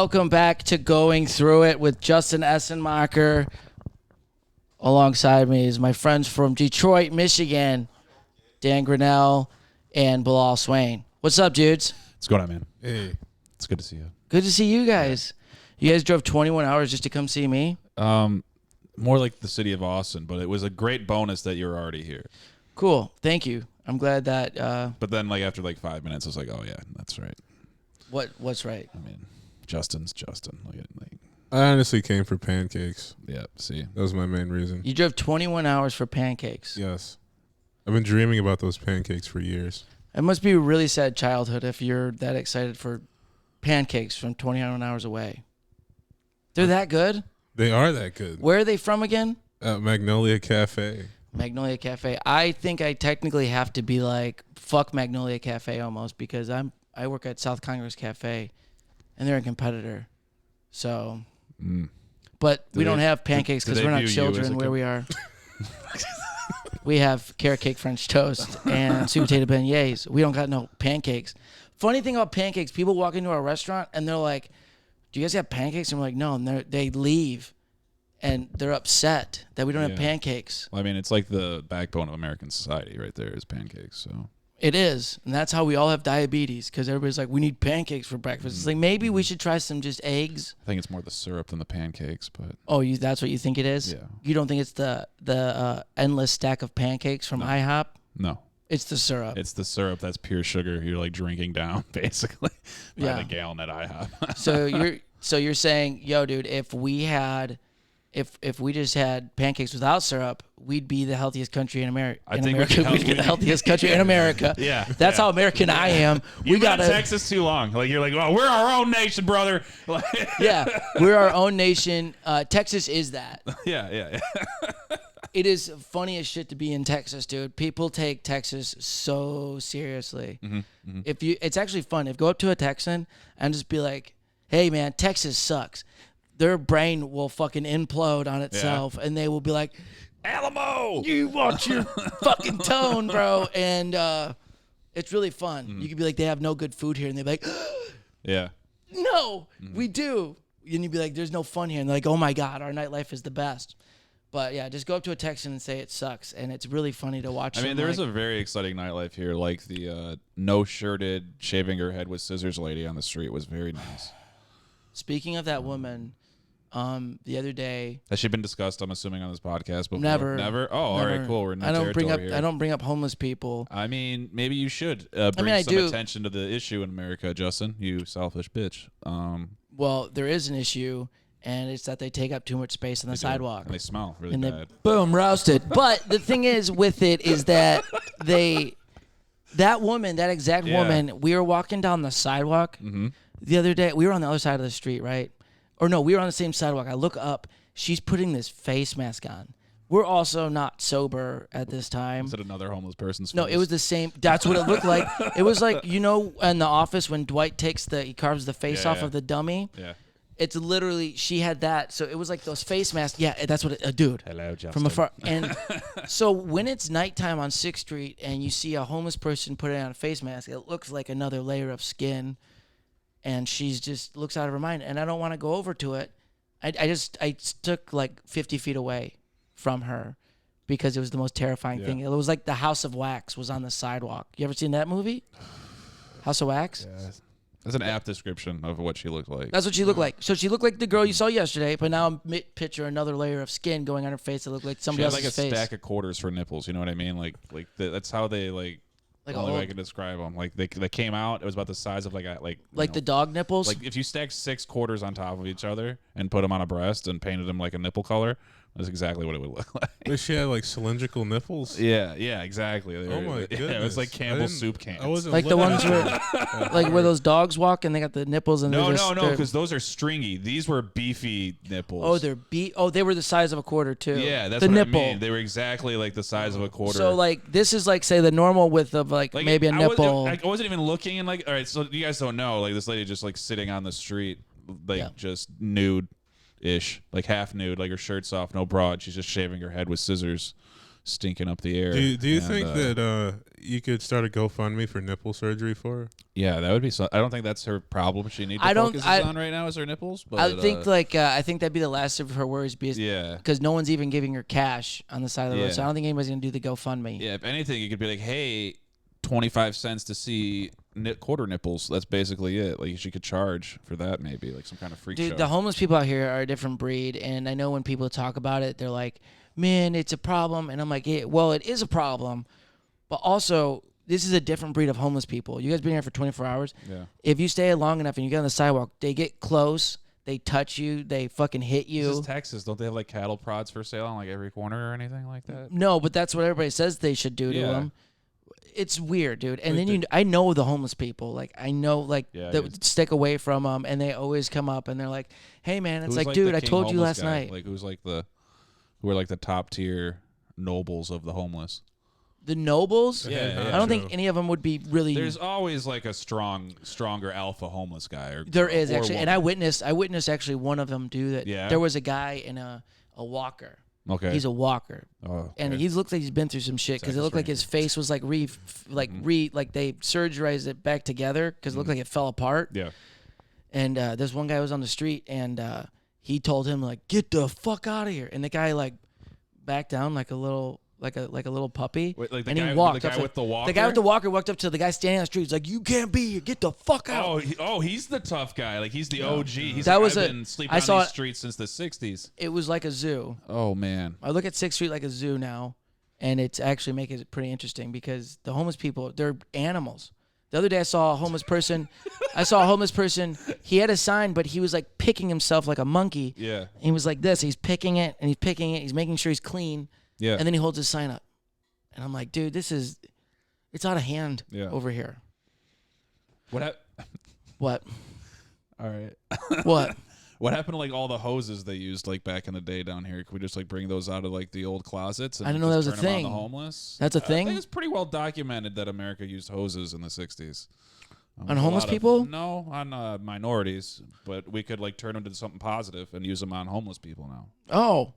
welcome back to Going Through It with Justin Essenmacher. Alongside me is my friends from Detroit, Michigan, Dan Grinnell and Bilaal Swain. What's up, dudes? What's going on, man? Hey. It's good to see you. Good to see you guys. You guys drove 21 hours just to come see me? More like the city of Austin, but it was a great bonus that you were already here. Cool. Thank you. I'm glad that... But then, after 5 minutes, I was like, oh, yeah, that's right. What's right? I mean, Justin's Justin. I honestly came for pancakes. Yeah, see? That was my main reason. You drove 21 hours for pancakes. Yes. I've been dreaming about those pancakes for years. It must be a really sad childhood if you're that excited for pancakes from 21 hours away. They're that good? They are that good. Where are they from again? Magnolia Cafe. Magnolia Cafe. I think I technically have to be like, fuck Magnolia Cafe almost, because I work at South Congress Cafe, and they're a competitor. So, but we don't have pancakes because we're not children where we are. We have carrot cake French toast and sweet potato beignets. We don't got no pancakes. Funny thing about pancakes, people walk into our restaurant and they're like, do you guys have pancakes? And we're like, no. And they leave and they're upset that we don't have pancakes. Well, I mean, it's like the backbone of American society right there is pancakes. So it is. And that's how we all have diabetes, because everybody's like, we need pancakes for breakfast. It's like, maybe we should try some just eggs. I think it's more the syrup than the pancakes, but... Oh, that's what you think it is? Yeah. You don't think it's the endless stack of pancakes from IHOP? No. It's the syrup. It's the syrup that's pure sugar. You're drinking down, basically, by the gallon at IHOP. So you're saying, yo, dude, if we just had pancakes without syrup, we'd be the healthiest country in America. We'd be the healthiest country in America. Yeah, that's how American I am. You've been in Texas too long. You're like, well, we're our own nation, brother. Yeah, we're our own nation. Texas is that. Yeah. It is funny as shit to be in Texas, dude. People take Texas so seriously. Mm-hmm. It's actually fun. Go up to a Texan and just be like, hey, man, Texas sucks. Their brain will fucking implode on itself, and they will be like, Alamo, you watch your fucking tone, bro. And it's really fun. You could be like, they have no good food here, and they're like, yeah, no, we do. And you'd be like, there's no fun here. And they're like, oh my God, our nightlife is the best. But yeah, just go up to a Texan and say it sucks, and it's really funny to watch. I mean, there is a very exciting nightlife here. Like the no-shirted, shaving her head with scissors lady on the street was very nice. Speaking of that woman, the other day, has she been discussed? I'm assuming on this podcast before. Never. Oh, never. All right, cool. We're in new territory here. I don't bring up homeless people. I mean, maybe you should bring some attention to the issue in America, Justin. You selfish bitch. Well, there is an issue. And it's that they take up too much space on the sidewalk. And they smell really bad. Boom, roasted. But the thing is with it is that that exact woman, we were walking down the sidewalk the other day. We were on the other side of the street, right? Or no, we were on the same sidewalk. I look up. She's putting this face mask on. We're also not sober at this time. Is it another homeless person's face? No, it was the same. That's what it looked like. It was like, in the office when Dwight he carves the face off of the dummy. Yeah. It's literally, she had that. So it was like those face masks. Yeah, that's what dude. Hello, Justin. From afar. And so when it's nighttime on 6th Street and you see a homeless person putting on a face mask, it looks like another layer of skin. And she's just looks out of her mind. And I don't want to go over to it. I took 50 feet away from her because it was the most terrifying thing. It was like the House of Wax was on the sidewalk. You ever seen that movie? House of Wax? Yeah. That's an apt description of what she looked like. That's what she looked like. So she looked like the girl you saw yesterday, but now picture another layer of skin going on her face that looked like somebody else's face. She had a stack of quarters for nipples. You know what I mean? That's how they the only way I can describe them. They came out. It was about the size of the dog nipples. If you stacked 6 quarters on top of each other and put them on a breast and painted them like a nipple color, that's exacally what it would look like. But she had cylindrical nipples. Yeah, exactly. Oh my goodness! Yeah, it was like Campbell's soup cans. I wasn't the ones where those dogs walk and they got the nipples and no, because those are stringy. These were beefy nipples. Oh, they were the size of a quarter too. Yeah, that's the what nipple. I mean. They were exactly like the size of a quarter. So this is say the normal width of maybe a nipple. I wasn't even looking and all right. So you guys don't know this lady just sitting on the street just nude. Ish, half nude, her shirt's off, no bra. She's just shaving her head with scissors. stinking up the air. Do you think that you could start a GoFundMe for nipple surgery for her? Yeah, that would be. I don't think that's her problem. She needs to focus on right now is her nipples. But I think I think that'd be the last of her worries because no one's even giving her cash on the side of the road. So I don't think anybody's gonna do the GoFundMe. Yeah, if anything, you could be like, hey, 25 cents to see quarter nipples. That's basically it. Like she could charge for that, maybe like some kind of freak show. Dude, the homeless people out here are a different breed, and I know when people talk about it, they're like, man, it's a problem. And I'm like, yeah, well, it is a problem. But also, this is a different breed of homeless people. You guys been here for 24 hours. Yeah. If you stay long enough and you get on the sidewalk, they get close, they touch you, they fucking hit you. This is Texas. Don't they have like cattle prods for sale on like every corner or anything like that? No, but that's what everybody says they should do to them. It's weird, dude. And then I know the homeless people. Like, I know, like, that stick away from them, and they always come up, and they're like, hey, man. It's like, dude, I told you last night. Like, who are like the top tier nobles of the homeless? The nobles? Yeah. I don't think any of them would be really. There's always like a stronger alpha homeless guy. There is actually, and I witnessed actually one of them do that. Yeah. There was a guy in a walker. Okay. He's a walker. Oh. Okay. And he looks like he's been through some shit because it looked like his face was like they surgerized it back together because it looked like it fell apart. Yeah. And this one guy was on the street and he told him like, get the fuck out of here. And the guy like backed down like a little puppy. Wait, like and he walked the guy with the walker? The guy with the walker walked up to the guy standing on the street. He's like, you can't be here. Get the fuck out. He's the tough guy. Like, he's the OG. He's I've been sleeping on these streets since the 60s. It was like a zoo. Oh, man. I look at 6th Street like a zoo now, and it's actually making it pretty interesting because the homeless people, they're animals. The other day I saw a homeless person. He had a sign, but he was like picking himself like a monkey. Yeah. And he was like this. He's picking it, and he's picking it. He's making sure he's clean. Yeah. And then he holds his sign up. And I'm like, dude, it's out of hand over here. What? What? All right. What? What happened to like all the hoses they used like back in the day down here? Could we just like bring those out of like the old closets? And I didn't know that was a thing. On the homeless? That's a thing? I think it's pretty well documented that America used hoses in the 60s. On homeless people? No, on minorities. But we could like turn them into something positive and use them on homeless people now. Oh.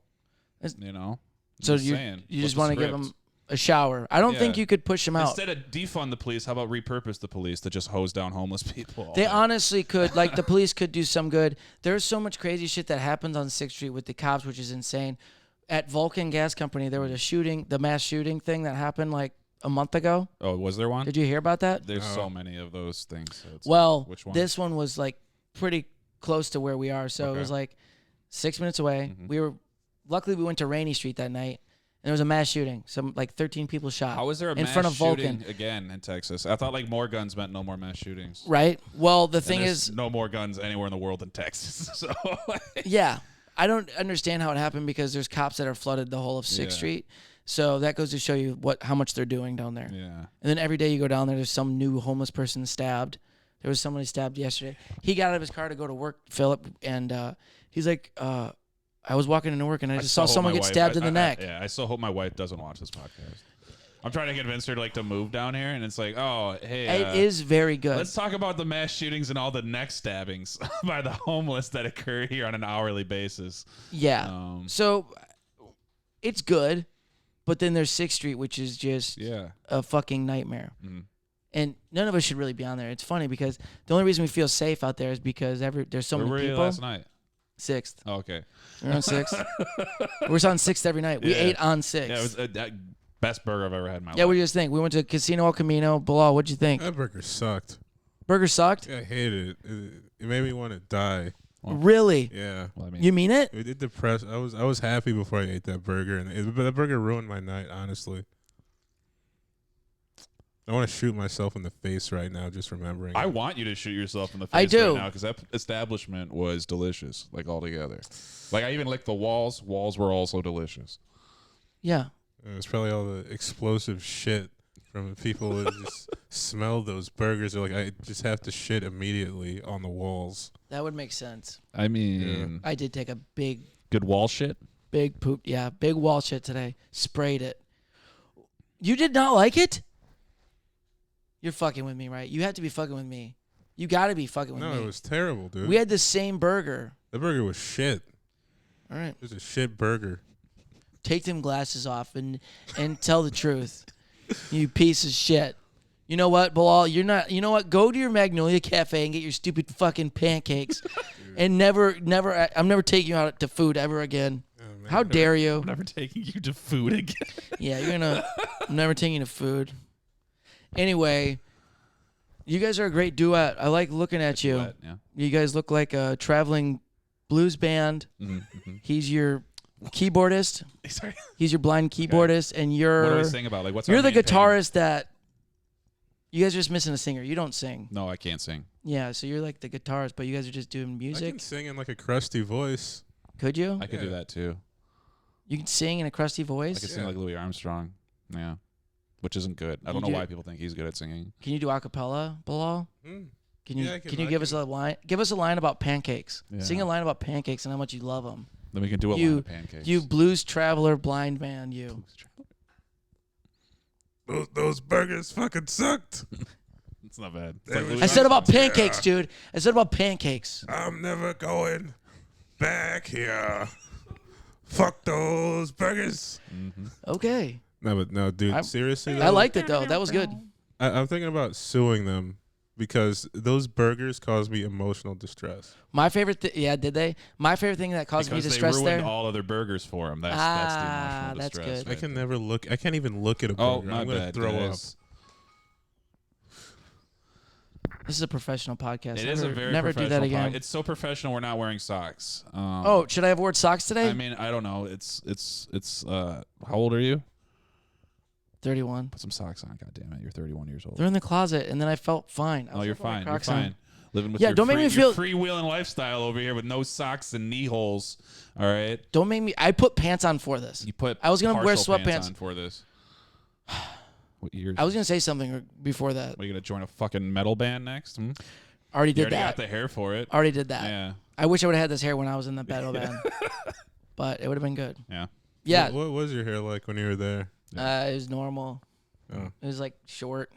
You know? So you just want to give them a shower. I don't think you could push them out. Instead of defund the police, how about repurpose the police to just hose down homeless people? They honestly could. Like, the police could do some good. There's so much crazy shit that happens on 6th Street with the cops, which is insane. At Vulcan Gas Company, there was a shooting, the mass shooting thing that happened like a month ago. Oh, was there one? Did you hear about that? There's so many of those things. Well, which one? This one was like pretty close to where we are. So it was like 6 minutes away. Luckily, we went to Rainy Street that night. And there was a mass shooting. Some like 13 people shot. How is there a in mass front of shooting Vulcan again in Texas? I thought like more guns meant no more mass shootings. Right. Well, the thing is, no more guns anywhere in the world than Texas. So yeah, I don't understand how it happened because there's cops that are flooded the whole of 6th Street. So that goes to show you how much they're doing down there. Yeah. And then every day you go down there, there's some new homeless person stabbed. There was somebody stabbed yesterday. He got out of his car to go to work, Philip, and he's like, I was walking into work and I just saw someone get stabbed in the neck. I still hope my wife doesn't watch this podcast. I'm trying to convince her to move down here, and it's like, oh, hey. It is very good. Let's talk about the mass shootings and all the neck stabbings by the homeless that occur here on an hourly basis. Yeah. So it's good, but then there's 6th Street, which is just a fucking nightmare. Mm-hmm. And none of us should really be on there. It's funny because the only reason we feel safe out there is because there's so many people. Last night? 6th. Oh, okay. We're on 6th. We're on 6th every night. We ate on 6th. Yeah, it was the best burger I've ever had in my life. Yeah, what do you guys think? We went to Casino El Camino. Bilal, what'd you think? That burger sucked. Burger sucked? Yeah, I hated it. It made me want to die. Well, really? Yeah. Well, I mean, you mean it? It did depress. I was happy before I ate that burger, but that burger ruined my night, honestly. I want to shoot myself in the face right now just remembering. I want you to shoot yourself in the face I do. right now because that establishment was delicious, like altogether. Like I even licked the walls. Walls were also delicious. Yeah. It was probably all the explosive shit from people that just smelled those burgers. They're like, I just have to shit immediately on the walls. That would make sense. I mean, I did take a big... Good wall shit? Big poop. Yeah, big wall shit today. Sprayed it. You did not like it? You're fucking with me, right? You have to be fucking with me. You got to be fucking with me. No, it was terrible, dude. We had the same burger. The burger was shit. All right. It was a shit burger. take them glasses off and tell the truth. You piece of shit. You know what, Bilaal? You're not. You know what? Go to your Magnolia Cafe and get your stupid fucking pancakes, and never. I'm never taking you out to food ever again. Oh, how dare you? I'm never taking you to food again. Yeah, I'm never taking you to food. Anyway, you guys are a great duet. I like looking at you. Duet, yeah. You guys look like a traveling blues band. Mm-hmm. He's your keyboardist. Sorry. He's your blind keyboardist, and you're. What do we sing about? Like, what's you're our the main guitarist that. You guys are just missing a singer. You don't sing. No, I can't sing. Yeah, so you're like the guitarist, but you guys are just doing music. I can sing in like a crusty voice. Could you? I could do that too. You can sing in a crusty voice? I could sing like Louis Armstrong. Yeah. Which isn't good. I don't know why people think he's good at singing. Can you do a cappella, Bilaal? Can you give us a line? Give us a line about pancakes. Yeah. Sing a line about pancakes and how much you love them. Then we can do a line of pancakes. You blues traveler blind man, you. Those burgers fucking sucked. It's not bad. I said about pancakes, dude. I said about pancakes. I'm never going back here. Fuck those burgers. Mm-hmm. Okay. No, dude. Seriously, though, I liked it though. That was good. I'm thinking about suing them because those burgers cause me emotional distress. My favorite, did they? My favorite thing that caused me distress they ruined there. all other burgers for him. That's the emotional that's distress. good. Right I can never look. I can't even look at a Oh, burger. my I'm gonna bad, throw up. guys. This is a professional podcast. It is a very never do that again. It's so professional. We're not wearing socks. Should I have worn socks today? I mean, I don't know. It's. How old are you? 31. Put some socks on. God damn it, you're 31 years old. They're in the closet, and then I felt fine. Oh, you're fine. You're Crocs fine. on. Living with Yeah, your don't make me feel- freewheeling lifestyle over here with no socks and knee holes. All right. Don't make me. I put pants on for this. You put. I was gonna wear partial pants sweatpants on for this. What years? I was gonna say something before that. Are you gonna join a fucking metal band next? Already You did already that. got the hair for it. Already did that. Yeah. I wish I would have had this hair when I was in the battle band, but it would have been good. Yeah. Yeah. What was your hair like when you were there? It was normal. Oh. It was like short.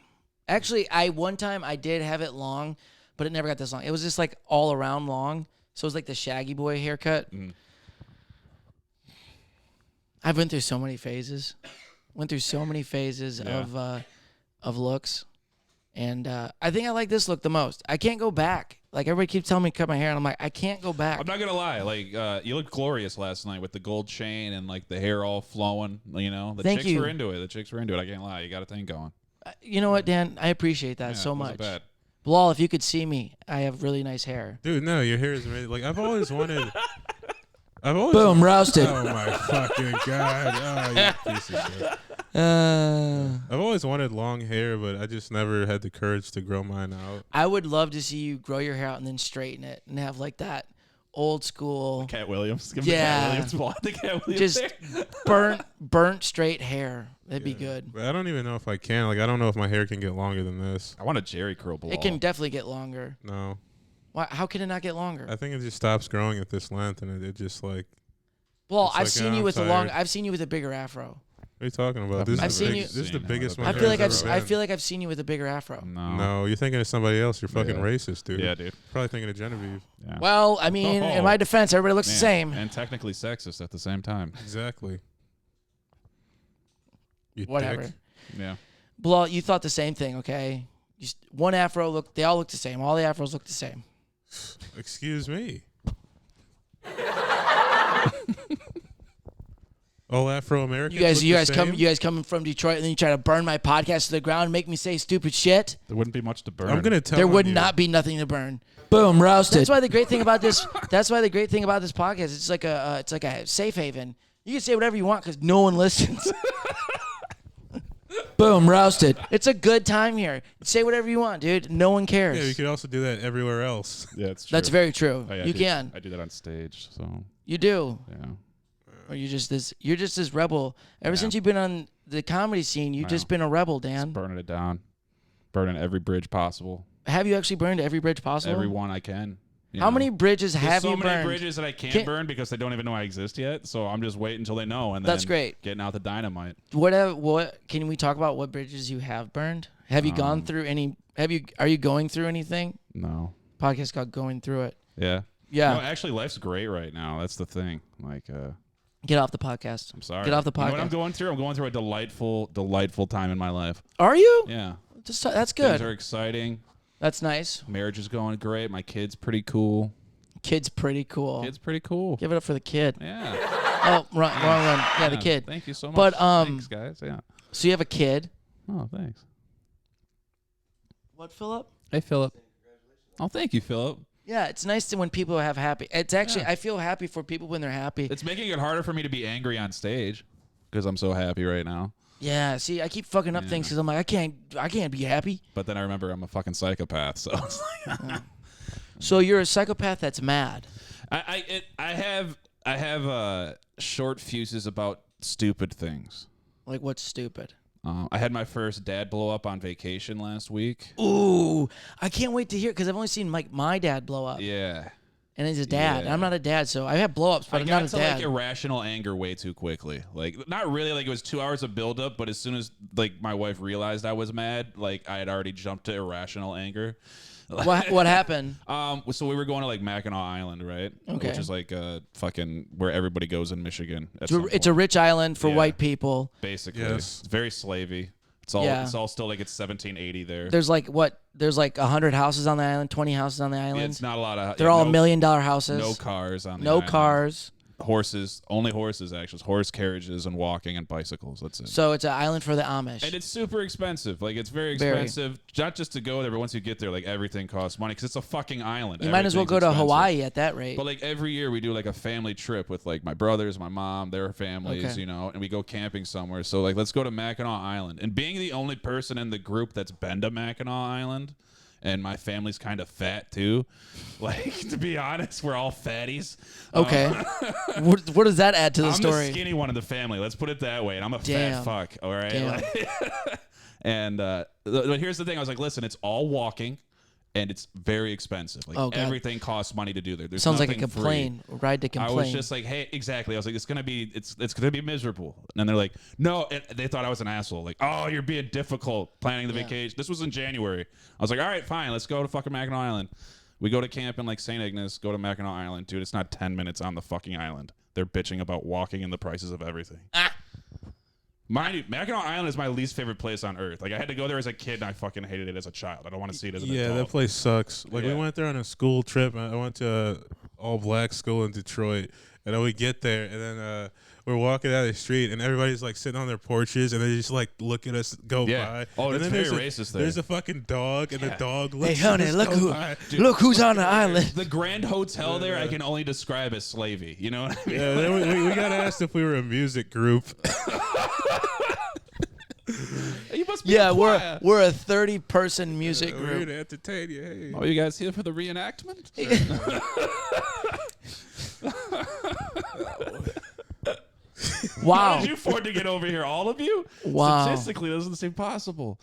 Actually, one time I did have it long, but it never got this long. It was just like all around long. So it was like the Shaggy Boy haircut. I've been through so many phases. Of looks. And I think I like this look the most. I can't go back. Like, everybody keeps telling me to cut my hair, and I'm like, I can't go back. I'm not gonna lie. Like, you looked glorious last night with the gold chain and like the hair all flowing. You know, the chicks were into it. I can't lie. You got a thing going. You know what, Dan? I appreciate that so it wasn't much. bad. Bilaal, if you could see me, I have really nice hair. Dude, no, your hair is amazing. Like, I've always wanted. Boom, roasted. Oh my fucking god! Oh, you piece of shit. I've always wanted long hair, but I just never had the courage to grow mine out. I would love to see you grow your hair out and then straighten it and have like that old school. Cat Williams. Give Yeah. the Cat Williams Just hair. burnt straight hair. That'd be good. But I don't even know if I can. Like, I don't know if my hair can get longer than this. I want a Jerry curl below. It can definitely get longer. No. Why? How can it not get longer? I think it just stops growing at this length, and it just like. Well, it's I've like, seen you I'm with tired. I've seen you with a bigger afro. What are you talking about? This I've is seen big, you- This is the biggest my I hair feel like has ever I been. feel like I've seen you with a bigger afro. No, you're thinking of somebody else. You're fucking racist, dude. Yeah, dude. Probably thinking of Genevieve. Yeah. Well, I mean, in my defense, everybody looks the same. And technically sexist at the same time. Exactly. You Whatever. dick. Yeah. Bilaal, you thought the same thing, okay? One afro they all look the same. All the afros look the same. Excuse me. All Afro-Americans. You guys coming from Detroit, and then you try to burn my podcast to the ground, make me say stupid shit. There wouldn't be much to burn. I'm gonna tell. There would you. not be nothing to burn. Boom, roasted. That's why the great thing about this. That's why the great thing about this podcast. It's like a safe haven. You can say whatever you want because no one listens. Boom, roasted. It's a good time here. Say whatever you want, dude. No one cares. Yeah, you could also do that everywhere else. Yeah, it's true. That's very true. Oh, yeah, you can. I do that on stage, so You do. yeah. Or you're just this rebel. Ever since you've been on the comedy scene, you've just been a rebel, Dan. Just burning it down, burning every bridge possible. Have you actually burned every bridge possible? Every one I can. How many bridges There's have so you many burned? bridges that I can't burn because they don't even know I exist yet. So I'm just waiting until they know, and then That's great. Getting out the dynamite. What can we talk about? What bridges you have burned? Have you gone through any? Are you going through anything? No. Podcast called Going Through It. Yeah. Yeah. No, actually, life's great right now. That's the thing. Like, Get off the podcast. I'm sorry. Get off the podcast. You know what I'm going through? I'm going through a delightful time in my life. Are you? Yeah. That's good. Things are exciting. That's nice. Marriage is going great. My kid's pretty cool. Kid's pretty cool. Kid's pretty cool. Give it up for the kid. Yeah. Oh, wrong one. Yeah, the kid. Thank you so much. But thanks, guys. Yeah. So you have a kid. Oh, thanks. What, Philip? Hey, Philip. Oh, thank you, Philip. Yeah, it's nice when people have happy. It's actually I feel happy for people when they're happy. It's making it harder for me to be angry on stage because I'm so happy right now. Yeah, see, I keep fucking up things because I'm like, I can't be happy. But then I remember I'm a fucking psychopath, so. It's like So you're a psychopath that's mad. I have short fuses about stupid things. Like what's stupid? I had my first dad blow up on vacation last week. Ooh, I can't wait to hear because I've only seen like my dad blow up. Yeah. And he's a dad. Yeah. I'm not a dad, so I have blow-ups, but I'm not a dad. I got to like irrational anger way too quickly. Like not really, like it was 2 hours of buildup, but as soon as like my wife realized I was mad, like I had already jumped to irrational anger. What happened? So we were going to like Mackinac Island, right? Okay. Which is like fucking where everybody goes in Michigan. It's a rich island for white people. Basically, Yes. It's very slavey. It's all still like it's 1780 there. There's like what? There's like 100 houses on the island, 20 houses on the island. It's not a lot of. They're all $1 million houses. No cars on the No island. cars. Horses, only horses actually. Horse carriages and walking and bicycles. That's it. So it's an island for the Amish. And it's super expensive. Like it's very expensive. Not just to go there, but once you get there, like everything costs money because it's a fucking island. You might as well go to Hawaii at that rate. But like every year we do like a family trip with like my brothers, my mom, their families, Okay. you know, and we go camping somewhere. So like let's go to Mackinac Island. And being the only person in the group that's been to Mackinac Island, and my family's kind of fat too. Like to be honest, we're all fatties. Okay. What does that add to the I'm story? the skinny one in the family. Let's put it that way. And I'm a Damn. fat fuck. All right. Damn. And but here's the thing. I was like, listen, it's all walking, and it's very expensive. Like Oh, God. everything costs money to do there. There's Sounds like a nothing free. complain. Ride to complain. I was just like, hey, exactly. I was like, it's gonna be miserable. And they're like, no. And they thought I was an asshole. Like, oh, you're being difficult planning the vacation. This was in January. I was like, all right, fine. Let's go to fucking Mackinac Island. We go to camp in like St. Ignace. Go to Mackinac Island, dude. It's not 10 minutes on the fucking island. They're bitching about walking and the prices of everything. Mind you, Mackinac Island is my least favorite place on earth. Like I had to go there as a kid, and I fucking hated it as a child. I don't want to see it as an adult. that place sucks. Like we Yeah. went there on a school trip. I went to a all-black school in Detroit, and then we get there, and then we're walking down the street, and everybody's like sitting on their porches, and they just like look at us go by. Oh, and it's then very there's racist there. There's a fucking dog, and the dog looks. Hey, honey, at us look go who, by. look who's on the island. The Grand Hotel there, I can only describe as slavey. You know what I mean? Yeah, then we got asked if we were a music group. You must be Yeah, a choir. we're a 30-person music We're here group. to entertain you. Hey. Oh, you guys here for the reenactment? Wow. How did you afford to get over here, all of you? Wow. Statistically, that doesn't seem possible.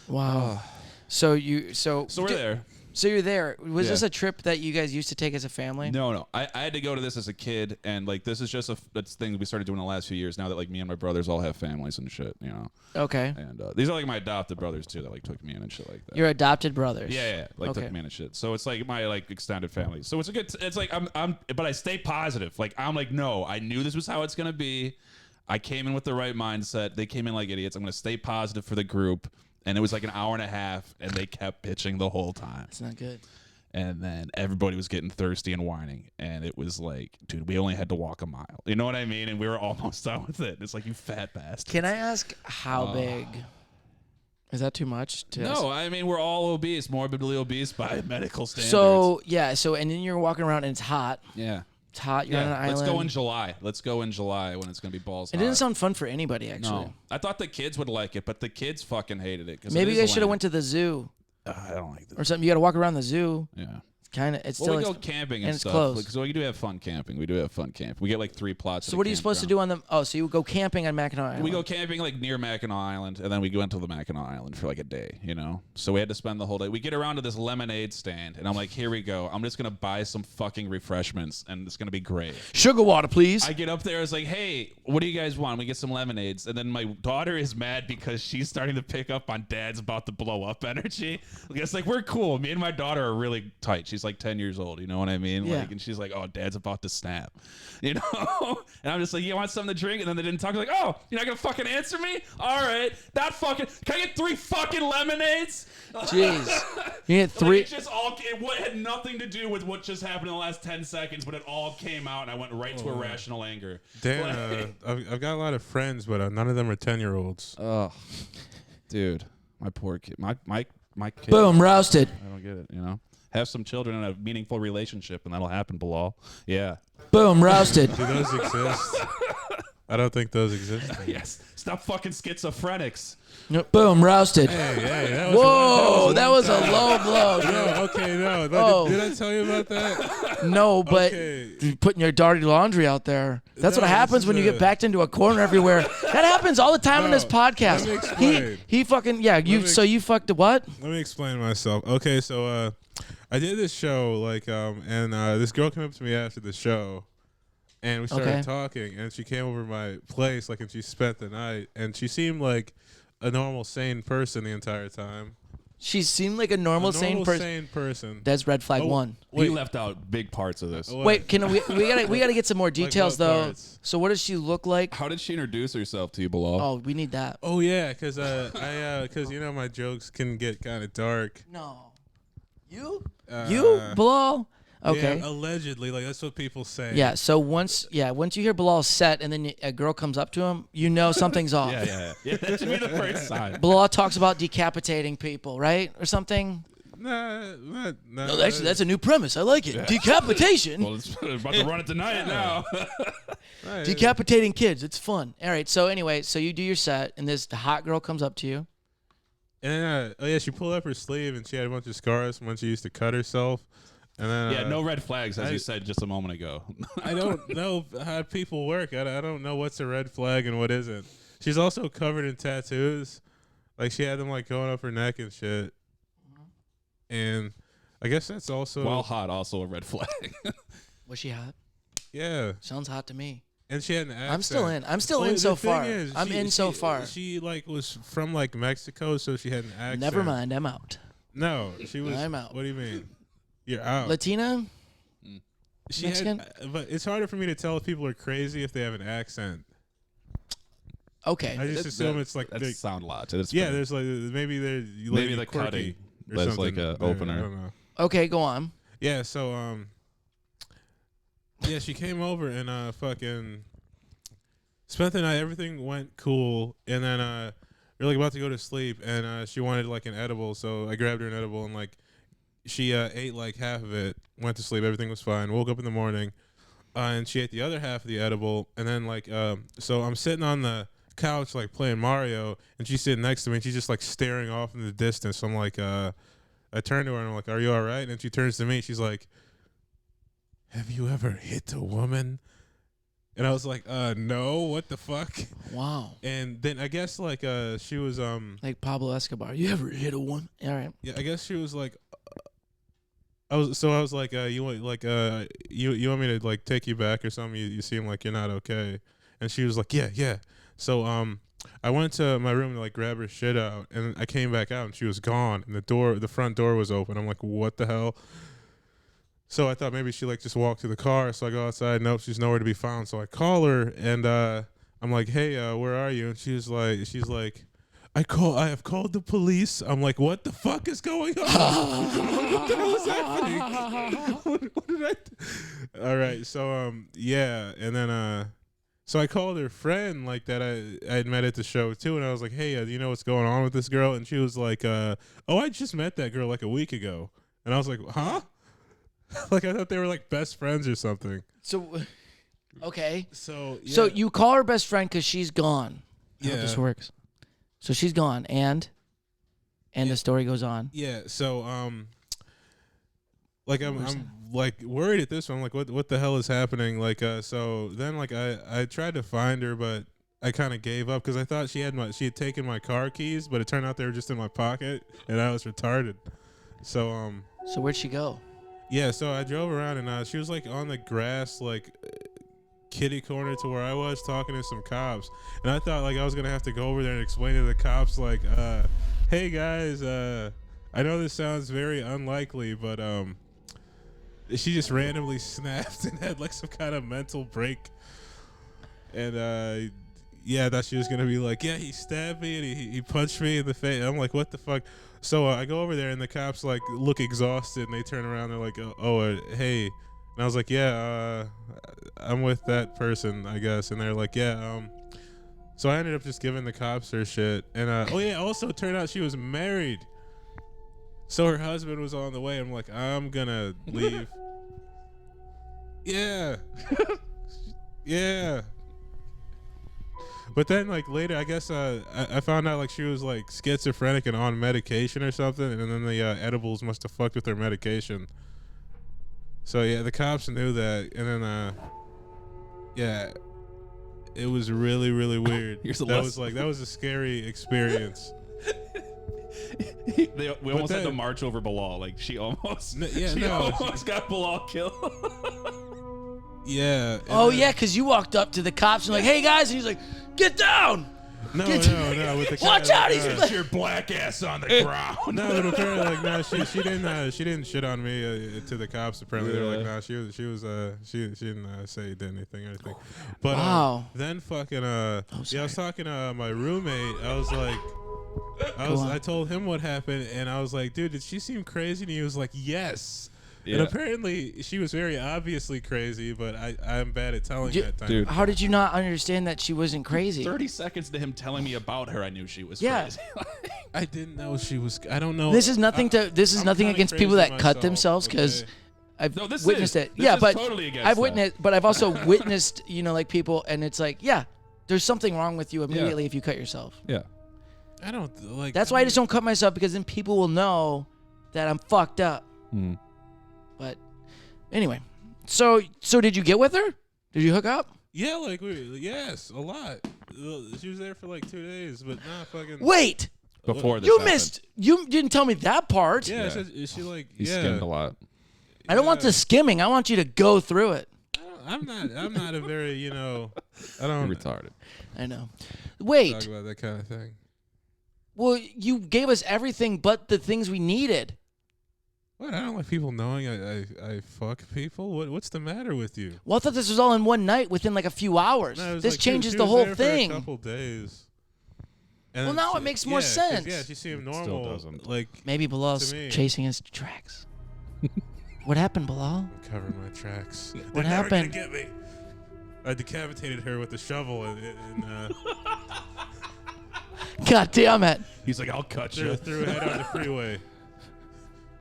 Wow. So So we're there. So you're there. Was Yeah. this a trip that you guys used to take as a family? No. I had to go to this as a kid, and like this is just a thing we started doing the last few years. Now that like me and my brothers all have families and shit, you know. Okay. And these are like my adopted brothers too that like took me in and shit like that. Your adopted brothers. Yeah, like Okay. took me in and shit. So it's like my like extended family. So it's a good. It's like but I stay positive. Like I'm like no, I knew this was how it's gonna be. I came in with the right mindset. They came in like idiots. I'm gonna stay positive for the group. And it was like an hour and a half, and they kept pitching the whole time. It's not good. And then everybody was getting thirsty and whining. And it was like, dude, we only had to walk a mile. You know what I mean? And we were almost done with it. It's like, you fat bastard. Can I ask how big? Is that too much? To ask? No, I mean, we're all obese, morbidly obese by medical standards. So yeah. So and then you're walking around and it's hot. yeah. It's hot. You're on an island. Let's go in July. Let's go in July when it's going to be balls It hot. didn't sound fun for anybody actually. No. I thought the kids would like it, but the kids fucking hated it. Maybe you guys should have went to the zoo I don't like this. or something. You got to walk around the zoo. Yeah. Kind of. It's Well, still. we go camping and and it's stuff. closed. Like, so we do have fun camping. We do have fun camp. We get like 3 plots. So what are you supposed to do on the? Oh, so you go camping on Mackinac Island. We go camping like near Mackinac Island, and then we go into the Mackinac Island for like a day, you know? So we had to spend the whole day. We get around to this lemonade stand, and I'm like, here we go. I'm just going to buy some fucking refreshments, and it's going to be great. Sugar water, please. I get up there, I was like, hey, what do you guys want? We get some lemonades. And then my daughter is mad because she's starting to pick up on dad's about to blow up energy. It's like, we're cool. Me and my daughter are really tight. she's like 10 years old. You know what I mean? Yeah. Like, and she's like, "Oh, Dad's about to snap," you know. And I'm just like, "You want something to drink?" And then they didn't talk. Like, "Oh, you're not gonna fucking answer me? All right, not fucking. Can I get 3 fucking lemonades?" Jeez, you get 3. Like, it had nothing to do with what just happened in the last 10 seconds, but it all came out, and I went right to irrational anger. Dan, I've got a lot of friends, but none of them are 10-year-olds. Oh, dude, my poor kid, my kid. Boom, roasted. I don't get it. You know, have some children in a meaningful relationship, and that'll happen, Bilal. Yeah. Boom, roasted. Do those exist? I don't think those exist. Yes. Stop fucking schizophrenics. Boom, roasted. Hey, that Whoa, that was a low blow. No, okay, no. Oh. Did I tell you about that? No, but Okay. you're putting your dirty laundry out there. That's No, what happens this when you is get backed into a corner everywhere. That happens all the time in this podcast. let me explain. He fucking you fucked what? Let me explain myself. Okay, so I did this show and this girl came up to me after the show, and we started talking, and she came over to my place and she spent the night, and she seemed like a normal sane person the entire time. She seemed like a normal sane person. That's red flag 1. He left out big parts of this. Wait, we gotta get some more details what though. parts? So what does she look like? How did she introduce herself to you, Bilal? Oh, we need that. Oh yeah, because my jokes can get kind of dark. No. You Bilal? Okay. Yeah, allegedly, that's what people say. Yeah. So once you hear Bilal's set, and then a girl comes up to him, you know something's off. Yeah. That should be the first sign. Bilal talks about decapitating people, right, or something. Nah. No, actually, that's a new premise. I like it. Yeah. Decapitation. Well, it's about to run it tonight now. Right. Decapitating kids. It's fun. All right. So anyway, so you do your set, and this hot girl comes up to you. And she pulled up her sleeve, and she had a bunch of scars from when she used to cut herself. And then, no red flags, as you said just a moment ago. I don't know how people work. I don't know what's a red flag and what isn't. She's also covered in tattoos. She had them going up her neck and shit. And I guess that's also... While hot, also a red flag. Was she hot? Yeah. Sounds hot to me. And she had an accent. I'm still in so far. So far. She was from Mexico, so she had an accent. Never mind, I'm out. No, she was... I'm out. What do you mean? You're out. Latina? She Mexican? but it's harder for me to tell if people are crazy if they have an accent. Okay. I just assume it's that's sound lot. Yeah, there's maybe the cutting. That's like a opener. I don't know. Okay, go on. Yeah, so she came over and fucking spent the night. Everything went cool, and then we were about to go to sleep, and she wanted an edible, so I grabbed her an edible and she ate half of it, went to sleep, everything was fine. Woke up in the morning, and she ate the other half of the edible, and then so I'm sitting on the couch playing Mario, and she's sitting next to me, and she's just staring off in the distance. So I'm I turned to her and I'm "Are you all right?" And she turns to me, she's like, "Have you ever hit a woman?" And I was like, no, what the fuck? Wow. And then I guess she was like Pablo Escobar. You ever hit a one? All right. Yeah, I guess she was I was like, you want you want me to take you back or something? You seem like you're not okay. And she was like, yeah. So I went to my room to grab her shit out, and I came back out and she was gone, and the front door was open. I'm like, what the hell? So I thought maybe she just walked to the car. So I go outside. Nope, she's nowhere to be found. So I call her, and I'm like, hey, where are you? And she's like, I have called the police. I'm like, what the fuck is going on? What the hell is happening? What did I do? All right, so yeah, and then so I called her friend that I had met at the show too, and I was like, hey, do you know what's going on with this girl? And she was like, oh, I just met that girl a week ago. And I was like, huh? I thought they were best friends or something. So, okay. So yeah. So you call her best friend because she's gone. Yeah. How this works. So she's gone, and the story goes on. Yeah. So I'm worried at this one. I'm what the hell is happening? So then I tried to find her, but I kind of gave up because I thought she had taken my car keys, but it turned out they were just in my pocket, and I was retarded. So So where'd she go? Yeah, so I drove around, and she was on the grass, kitty corner to where I was, talking to some cops. And I thought I was gonna have to go over there and explain to the cops hey guys, I know this sounds very unlikely, but she just randomly snapped and had like some kind of mental break. And yeah, I thought she was gonna be like, yeah, he stabbed me and he punched me in the face. I'm like, what the fuck? So I go over there and the cops like look exhausted and they turn around. They're like, hey. And I was like, yeah, I'm with that person, I guess. And they're like, yeah. So I ended up just giving the cops her shit. And also it turned out she was married. So her husband was on the way. I'm like, I'm gonna leave. Yeah. Yeah. But then, like, later, I guess I found out, like, she was, like, schizophrenic and on medication or something, and then the edibles must have fucked with her medication. So, yeah, the cops knew that, and then, yeah, it was really, really weird. That was a scary experience. We almost had to march over Bilaal. Like, she almost got Bilaal killed. Yeah. Oh, yeah, because you walked up to the cops and like, hey, guys, and he's like, get down. No. With the watch out! He's Get your black ass on the ground. No, but apparently, like, no, she didn't shit on me to the cops. Apparently, they were like, no, she didn't say anything or anything. But wow. Then fucking I was talking to my roommate. I was like, I told him what happened, and I was like, dude, did she seem crazy? And he was like, yes. Yeah. And apparently she was very obviously crazy, but I'm bad at telling that time. Dude, how did you not understand that she wasn't crazy? 30 secones to him telling me about her, I knew she was crazy. I didn't know she was. I don't know. This is nothing nothing against people that cut themselves, because I've witnessed it. Yeah, but totally I've witnessed, but I've also witnessed, like people, and it's like, yeah, there's something wrong with you immediately if you cut yourself. Yeah. I don't like. That's why I just don't cut myself, because then people will know that I'm fucked up. But anyway, so did you get with her? Did you hook up? Yeah, like yes, a lot. She was there for like 2 days, but not fucking. Wait. Before this happened. You didn't tell me that part. Yeah. She like he skimmed a lot. I don't want the skimming. I want you to go through it. I'm not a very I don't. You're retarded. I know. Wait. Talk about that kind of thing. Well, you gave us everything but the things we needed. What? I don't like people knowing I fuck people. What's the matter with you? Well, I thought this was all in one night within like a few hours. No, this like changes she the was whole there thing. For a couple days. And well, now it makes more sense. Yeah, she seemed normal. Still doesn't. Like maybe Bilal's chasing his tracks. What happened, Bilaal? I'm covering my tracks. What They're happened? Never gonna get me. I decapitated her with a shovel and God damn it! He's like, I'll cut you. Threw her head on the freeway.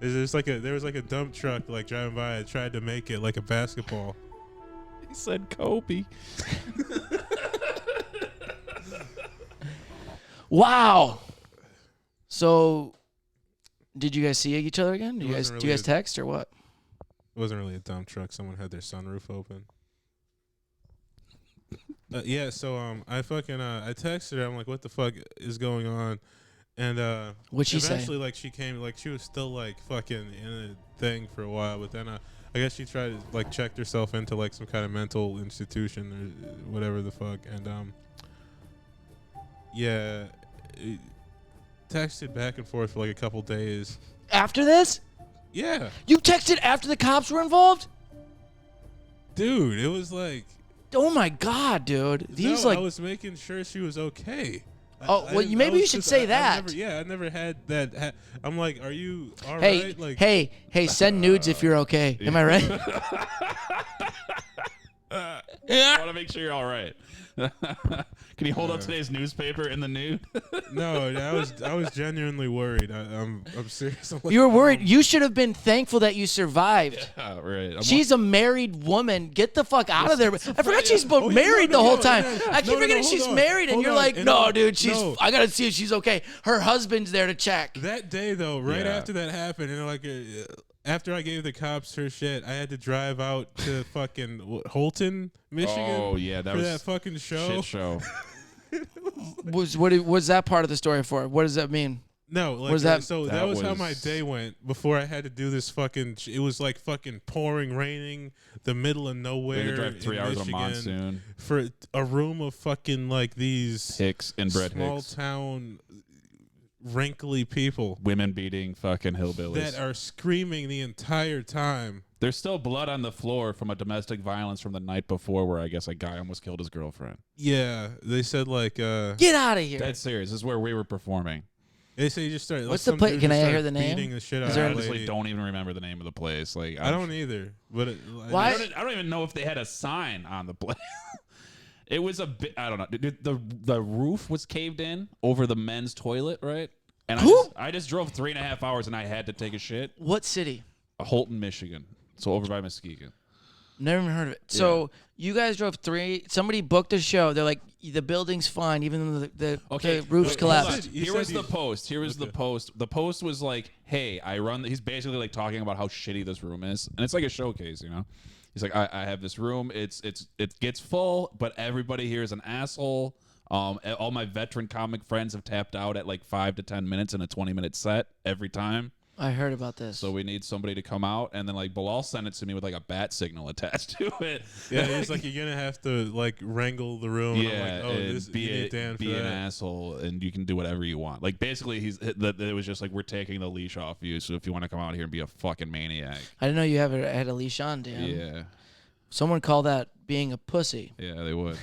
There was like a dump truck like driving by. I tried to make it like a basketball. He said Kobe. Wow. So, did you guys see each other again? Do you guys text or what? It wasn't really a dump truck. Someone had their sunroof open. Yeah. So I texted her. I'm like, what the fuck is going on? And what'd she say? Eventually, like, she came, like, she was still like fucking in a thing for a while, but then I guess she tried to like checked herself into like some kind of mental institution or whatever the fuck, and yeah, texted back and forth for like a couple days. After this? Yeah. You texted after the cops were involved? Dude, it was like. Oh my god, dude! I was making sure she was okay. Maybe you should say that. I never had that. I'm like, are you all right? Like, hey, send nudes if you're okay. Am I right? I want to make sure you're all right. Can you hold up today's newspaper in the nude? No, I was genuinely worried. I'm serious. I'm like, you were worried. You should have been thankful that you survived. Yeah, right. She's a married woman. Get the fuck out of there. I forgot she's married the whole time. I keep forgetting she's married, and you're like, no, dude, I gotta see if she's okay. Her husband's there to check. That day though, right after that happened, and like. After I gave the cops her shit, I had to drive out to fucking Holton, Michigan. Oh yeah, that fucking show. Shit show. Was that part of the story for? What does that mean? No, like was that? So that was how my day went before I had to do this fucking. It was like fucking pouring, raining, the middle of nowhere. You drive 3 hours of monsoon for a room of fucking like these Hicks and Brett small Hicks. Town wrinkly people Women beating fucking hillbillies. that are screaming the entire time. There's still blood on the floor from a domestic violence from the night before where I guess a guy almost killed his girlfriend. Yeah, they said like Get out of here. That's serious. This is where we were performing. they say you just started. What's the place? Can I hear the name? Beating the shit out I of the honestly lady. don't even remember the name of the place. Like I don't either. But Why? I don't even know if they had a sign on the place. It was a bit. I don't know. Dude, the roof was caved in over the men's toilet, right? And I just drove 3.5 hours and I had to take a shit. What city? Holton, Michigan. So over by Muskegon. Never even heard of it. So you guys drove 3. Somebody booked a show. They're like, the building's fine, even though the roof's collapsed. Here was the post. Here was the post. The post was like, "Hey, I run." He's basically like talking about how shitty this room is, and it's like a showcase, you know. He's like, I have this room. It gets full, but everybody here is an asshole. All my veteran comic friends have tapped out at like 5 to 10 minutes in a 20-minute set every time. I heard about this. So we need somebody to come out, and then like Bilaal sent it to me with like a bat signal attached to it. Yeah, he's like, you're gonna have to like wrangle the room. Yeah, and I'm like, oh, this, you need Dan for be an that. asshole, and you can do whatever you want. Like basically, it was just like, we're taking the leash off you. So if you want to come out here and be a fucking maniac, I didn't know you had a leash on, Dan. yeah, Someone called that being a pussy. yeah, they would.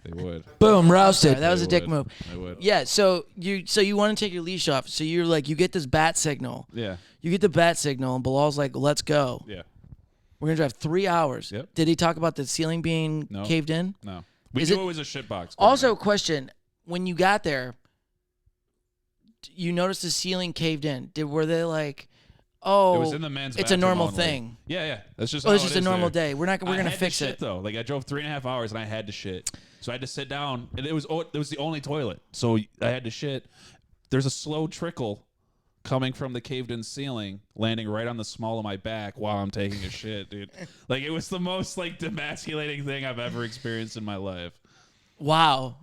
They would. Boom, roasted. That was They a dick would. move. They would. Yeah, so you want to take your leash off. So you're like, you get this bat signal. Yeah. You get the bat signal, and Bilal's like, let's go. Yeah. We're going to drive 3 hours. Yep. Did he talk about the ceiling being No. caved in? No. We Is knew it- it was a shitbox. Also, question, when you got there, you noticed the ceiling caved in. Were they like, oh, it was in the men's it's a bathroom normal only. thing. Yeah, yeah. That's just. Oh, how it's it just a is normal there. day. We're I gonna had fix to it. shit, though. Like I drove 3.5 hours and I had to shit, so I had to sit down, and it was the only toilet, so I had to shit. There's a slow trickle coming from the caved-in ceiling, landing right on the small of my back while I'm taking a shit, dude. Like it was the most like demasculating thing I've ever experienced in my life. Wow.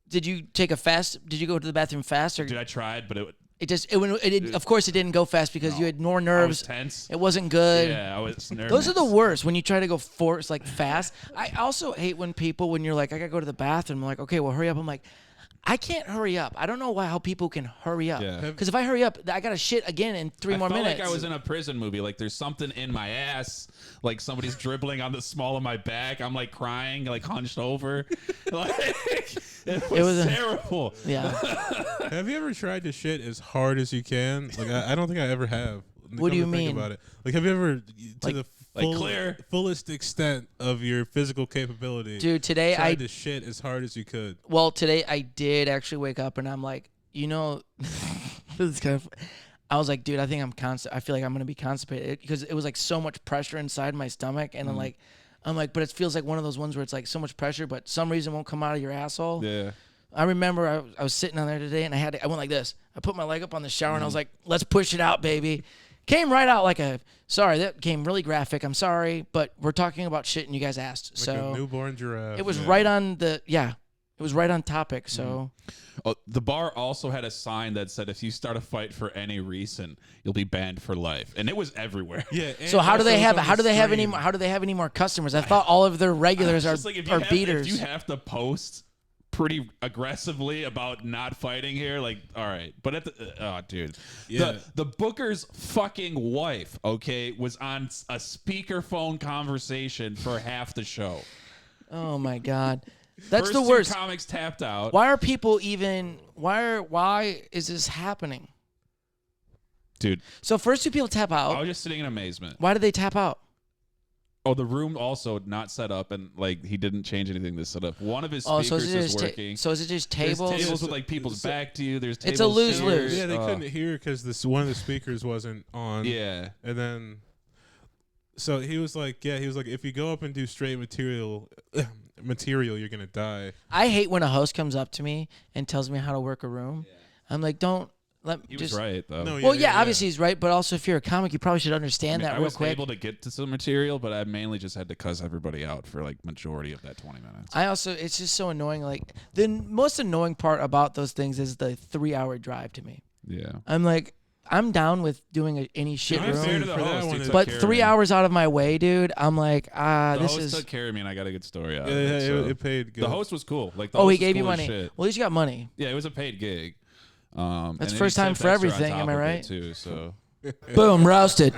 Did you take a fast? Did you go to the bathroom fast, or Dude, I tried, but of course it didn't go fast because you had more I was nerves. tense. It wasn't good. Yeah, I was nervous. Those are the worst when you try to go force like fast. I also hate when you're like, I gotta go to the bathroom. I'm like, okay, well hurry up. I'm like, I can't hurry up. I don't know how people can hurry up. Yeah. Because if I hurry up, I gotta shit again in 3 more I felt minutes. like I was in a prison movie. Like there's something in my ass. Like somebody's dribbling on the small of my back. I'm like crying, like hunched over. Like it was terrible. Yeah. Have you ever tried to shit as hard as you can? Like I don't think I ever have. What do you Come to think mean? about it. Like have you ever Like- the like clear? fullest extent of your physical capability? Dude, today tried to shit as hard as you could. today I did actually wake up and I'm like, this is kind of. I was like, dude, I think I feel like I'm gonna be constipated because it was like so much pressure inside my stomach, and I'm like, but it feels like one of those ones where it's like so much pressure, but some reason won't come out of your asshole. Yeah. I remember I was sitting on there today, and I went like this. I put my leg up on the shower, and I was like, let's push it out, baby. Came right out like sorry, that came really graphic. I'm sorry, but we're talking about shit, and you guys asked, Like so a newborn giraffe. it was right on it was right on topic. So. Oh, the bar also had a sign that said, "If you start a fight for any reason, you'll be banned for life," and it was everywhere. Yeah. So how do they have stream? any more customers? I thought all of their regulars It's are just like if beaters. If you have to post pretty aggressively about not fighting here, like, all right. But dude, Yeah. the Booker's fucking wife, okay, was on a speakerphone conversation for half the show. Oh my god, that's First the two worst. comics tapped out. Why are people even? Why is this happening? Dude, So first two people tap I out. was just sitting in amazement. Why did they tap out? Oh, the room also not set up, and like he didn't change anything to set up. One of his speakers is working. So is it just There's tables? tables with like people's back to you. There's tables. It's a lose-lose. here. Yeah, they couldn't hear because one of the speakers wasn't on. Yeah. And then, so he was like, if you go up and do straight material, you're gonna die. I hate when a host comes up to me and tells me how to work a room. I'm like, don't let He just. was right though. No, Well, yeah, obviously he's right, but also if you're a comic, you probably should understand that I real was quick. able to get to some material, but I mainly just had to cuss everybody out for like majority of that 20 minutes. It's just so annoying. Like the most annoying part about those things is the 3-hour drive to me. Yeah. I'm like, I'm down with doing any shit I'm fair room, to the host, he took but care of 3 me. hours out of my way, dude. I'm like, The this host is. took care of me, and I got a good story out Yeah, of it. So. it paid good. The host was cool. Like the Oh, host he was gave you cool as money. shit. Well, at least you got money. Yeah, it was a paid gig. And then first he time sipped for extra on everything, top am I of it, right? Too, so. Boom, roasted.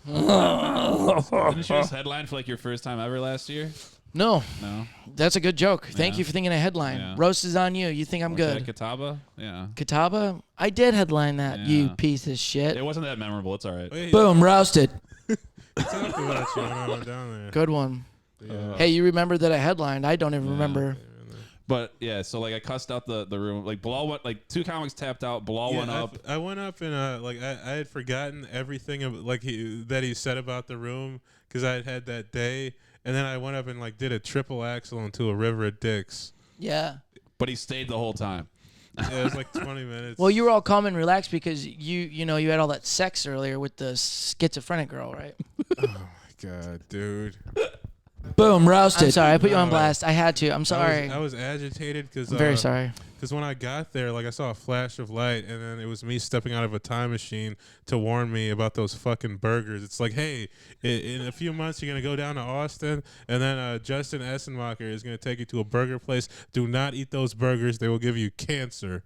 Didn't you just headline for like your first time ever last year? No, No. that's a good joke. Thank Yeah. you for thinking of headline. Yeah. Roast is on you. You think I'm Weren't good. you at Catawba? Yeah. Catawba? I did headline that, you Yeah. piece of shit. It wasn't that memorable. It's all right. Wait, Boom, roasted. he talked about you when I went down there. Good one. Yeah. Hey, you remember that I headlined? I don't even remember. But yeah, so like I cussed out the room. Like Bilaal went, like 2 comics tapped out. Bilaal went up. I went up and like I had forgotten everything of like that he said about the room because I had that day, and then I went up and like did a triple axle into a river of dicks. Yeah. But he stayed the whole time. Yeah, it was like 20 minutes. Well, you were all calm and relaxed because you had all that sex earlier with the schizophrenic girl, right? Oh my god, dude. Boom, roasted. I'm sorry, I put you on No. blast. I had to. I'm sorry. I was agitated because I'm very sorry. Because when I got there, like I saw a flash of light, and then it was me stepping out of a time machine to warn me about those fucking burgers. It's like, hey, in a few months you're gonna go down to Austin, and then Justin Essenmacher is gonna take you to a burger place. Do not eat those burgers; they will give you cancer.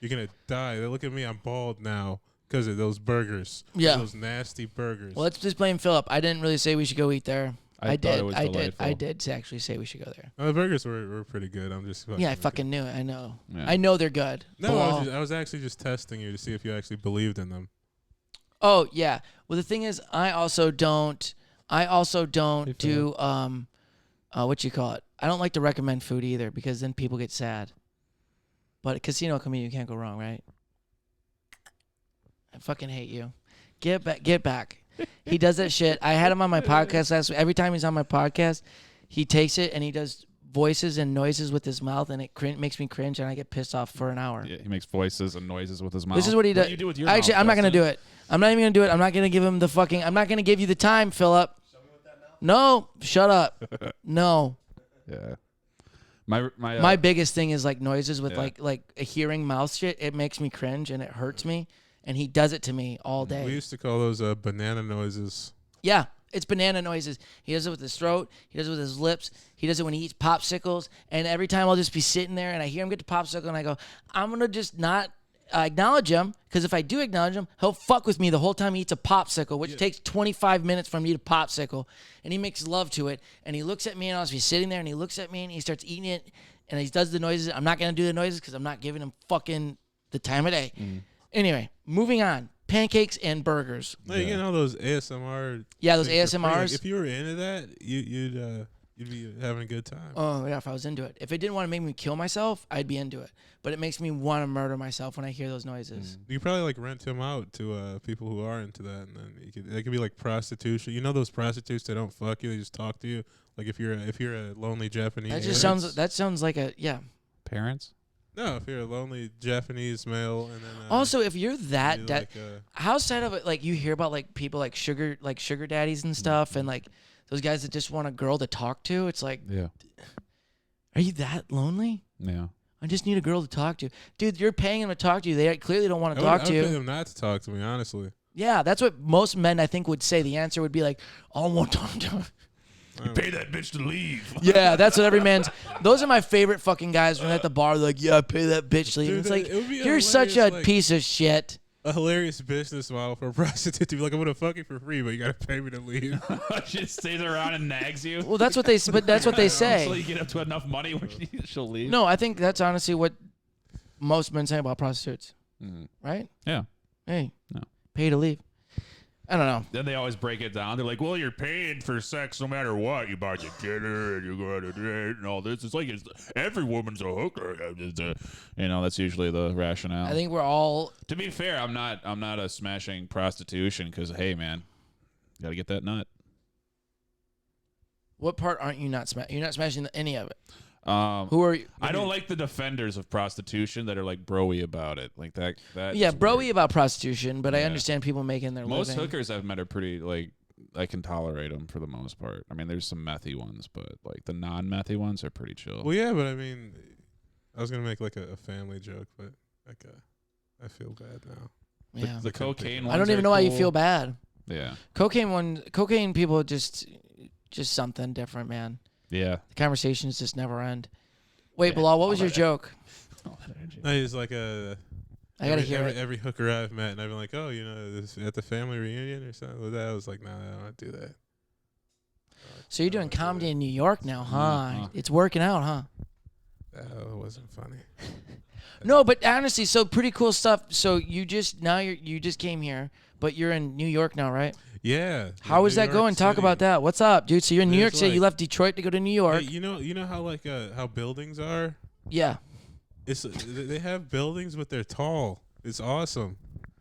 You're gonna die. They look at me; I'm bald now because of those burgers. Yeah. Those nasty burgers. Well, let's just blame Philip. I didn't really say we should go eat there. I thought it was I delightful. did actually say we should go there. The burgers were pretty good. I'm just Yeah, I fucking knew it. I know. Yeah. I know they're good. No, Bilaal. I was actually just testing you to see if you actually believed in them. Oh yeah. Well, the thing is, I also don't Hey, do what you call it. I don't like to recommend food either because then people get sad. But casino comedian, you can't go wrong, right? I fucking hate you. Get back. He does that shit. I had him on my podcast last week. Every time he's on my podcast, he takes it and he does voices and noises with his mouth, and it makes me cringe, and I get pissed off for an hour. Yeah, he makes voices and noises with his mouth. This is what he does. What do you do with your Actually, mouth, I'm not gonna Dustin? do it. I'm not even gonna do it. I'm not gonna give him the fucking. I'm not gonna give you the time, Philip. No, shut up. No. Yeah. My My biggest thing is like noises with Yeah. like a hearing mouth shit. It makes me cringe and it hurts me, and he does it to me all day. We used to call those banana noises. Yeah, it's banana noises. He does it with his throat. He does it with his lips. He does it when he eats popsicles. And every time I'll just be sitting there and I hear him get the popsicle and I go, I'm going to just not acknowledge him, because if I do acknowledge him, he'll fuck with me the whole time he eats a popsicle, which takes 25 minutes for him to eat a popsicle. And he makes love to it. And he looks at me and I'll just be sitting there and he looks at me and he starts eating it and he does the noises. I'm not going to do the noises because I'm not giving him fucking the time of day. Anyway, moving on. Pancakes and burgers. No, you get all those ASMR. Yeah, those things for free. Like, ASMRs. if you were into that, you'd be having a good time. Oh, yeah, if I was into it. If it didn't want to make me kill myself, I'd be into it. But it makes me want to murder myself when I hear those noises. You probably like rent him out to people who are into that, and then it could be like prostitution. You know those prostitutes that don't fuck you; they just talk to you. Like if you're a lonely Japanese. That just sounds like a Parents? No, if you're a lonely Japanese male, and then Also, if you're that you that outside of it, like you hear about like people like sugar daddies and stuff, and like those guys that just want a girl to talk to. It's like, Yeah. are you that lonely? Yeah. I just need a girl to talk to. Dude, you're paying them to talk to you. They clearly don't want to I talk would to pay you. them not to talk to me, honestly. Yeah, that's what most men, I think, would say. The answer would be like, I don't want to talk to her. Pay that bitch to leave. Yeah, that's what every man's. Those are my favorite fucking guys when they're at the bar. They're like, yeah, pay that bitch to leave. Dude, It's like, it would be you're such a hilarious, like- piece of shit. A hilarious business model for a prostitute to be like, I'm gonna fuck you for free, but you gotta pay me to leave. She just stays around and nags you. Well, that's what they. But that's what they say. Until you get up to enough money where she'll leave. No, I think that's honestly what most men say about prostitutes, Mhm. right? Yeah. Hey, No. pay to leave. I don't know. Then they always break it down. They're like, well, you're paying for sex no matter what. You buy the dinner and you go on a date and all this. It's like every woman's a hooker. That's usually the rationale. I think we're all. To be fair, I'm not a smashing prostitution because, hey, man, got to get that nut. What part aren't you not smashing? You're not smashing any of it. Who are you? I don't like the defenders of prostitution that are like broy about it. Like that Yeah, is broy weird. about prostitution, but I Yeah. understand people making their Most living. hookers I've met are pretty, like, I can tolerate them for the most part. I mean, there's some methy ones, but like the non-methy ones are pretty chill. Well, yeah, but I mean, I was gonna make like a family joke, but like I feel bad now. Yeah. The cocaine ones I don't even are know why you cool. feel bad. Yeah. Cocaine people just something different, man. Yeah. The conversations just never end. Wait, Yeah, Bilaal, what was all your that- joke? No, he's like a I gotta hear it. Every hooker I've met, and I've been like, oh, this at the family reunion or something like that. I was like, nah, I don't want to do that. So you're doing comedy in New York now, huh? Uh-huh. It's working out, huh? That wasn't funny. No, but honestly, so pretty cool stuff. So you just came here, but you're in New York now, right? Yeah. How is that going? Talk about that. What's up, dude? So you're in New York There's City. You left Detroit to go to New York. Hey, you know how how buildings are? Yeah. They have buildings, but they're tall. It's awesome.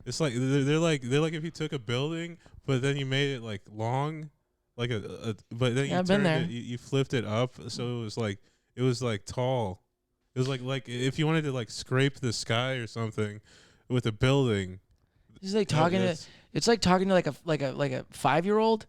It's like they're like if you took a building, but then you made it like long, like but then I've been there. you flipped it up, so it was like tall. It was like if you wanted to like scrape the sky or something with a building. It's like talking to. It's like talking to like a 5-year-old.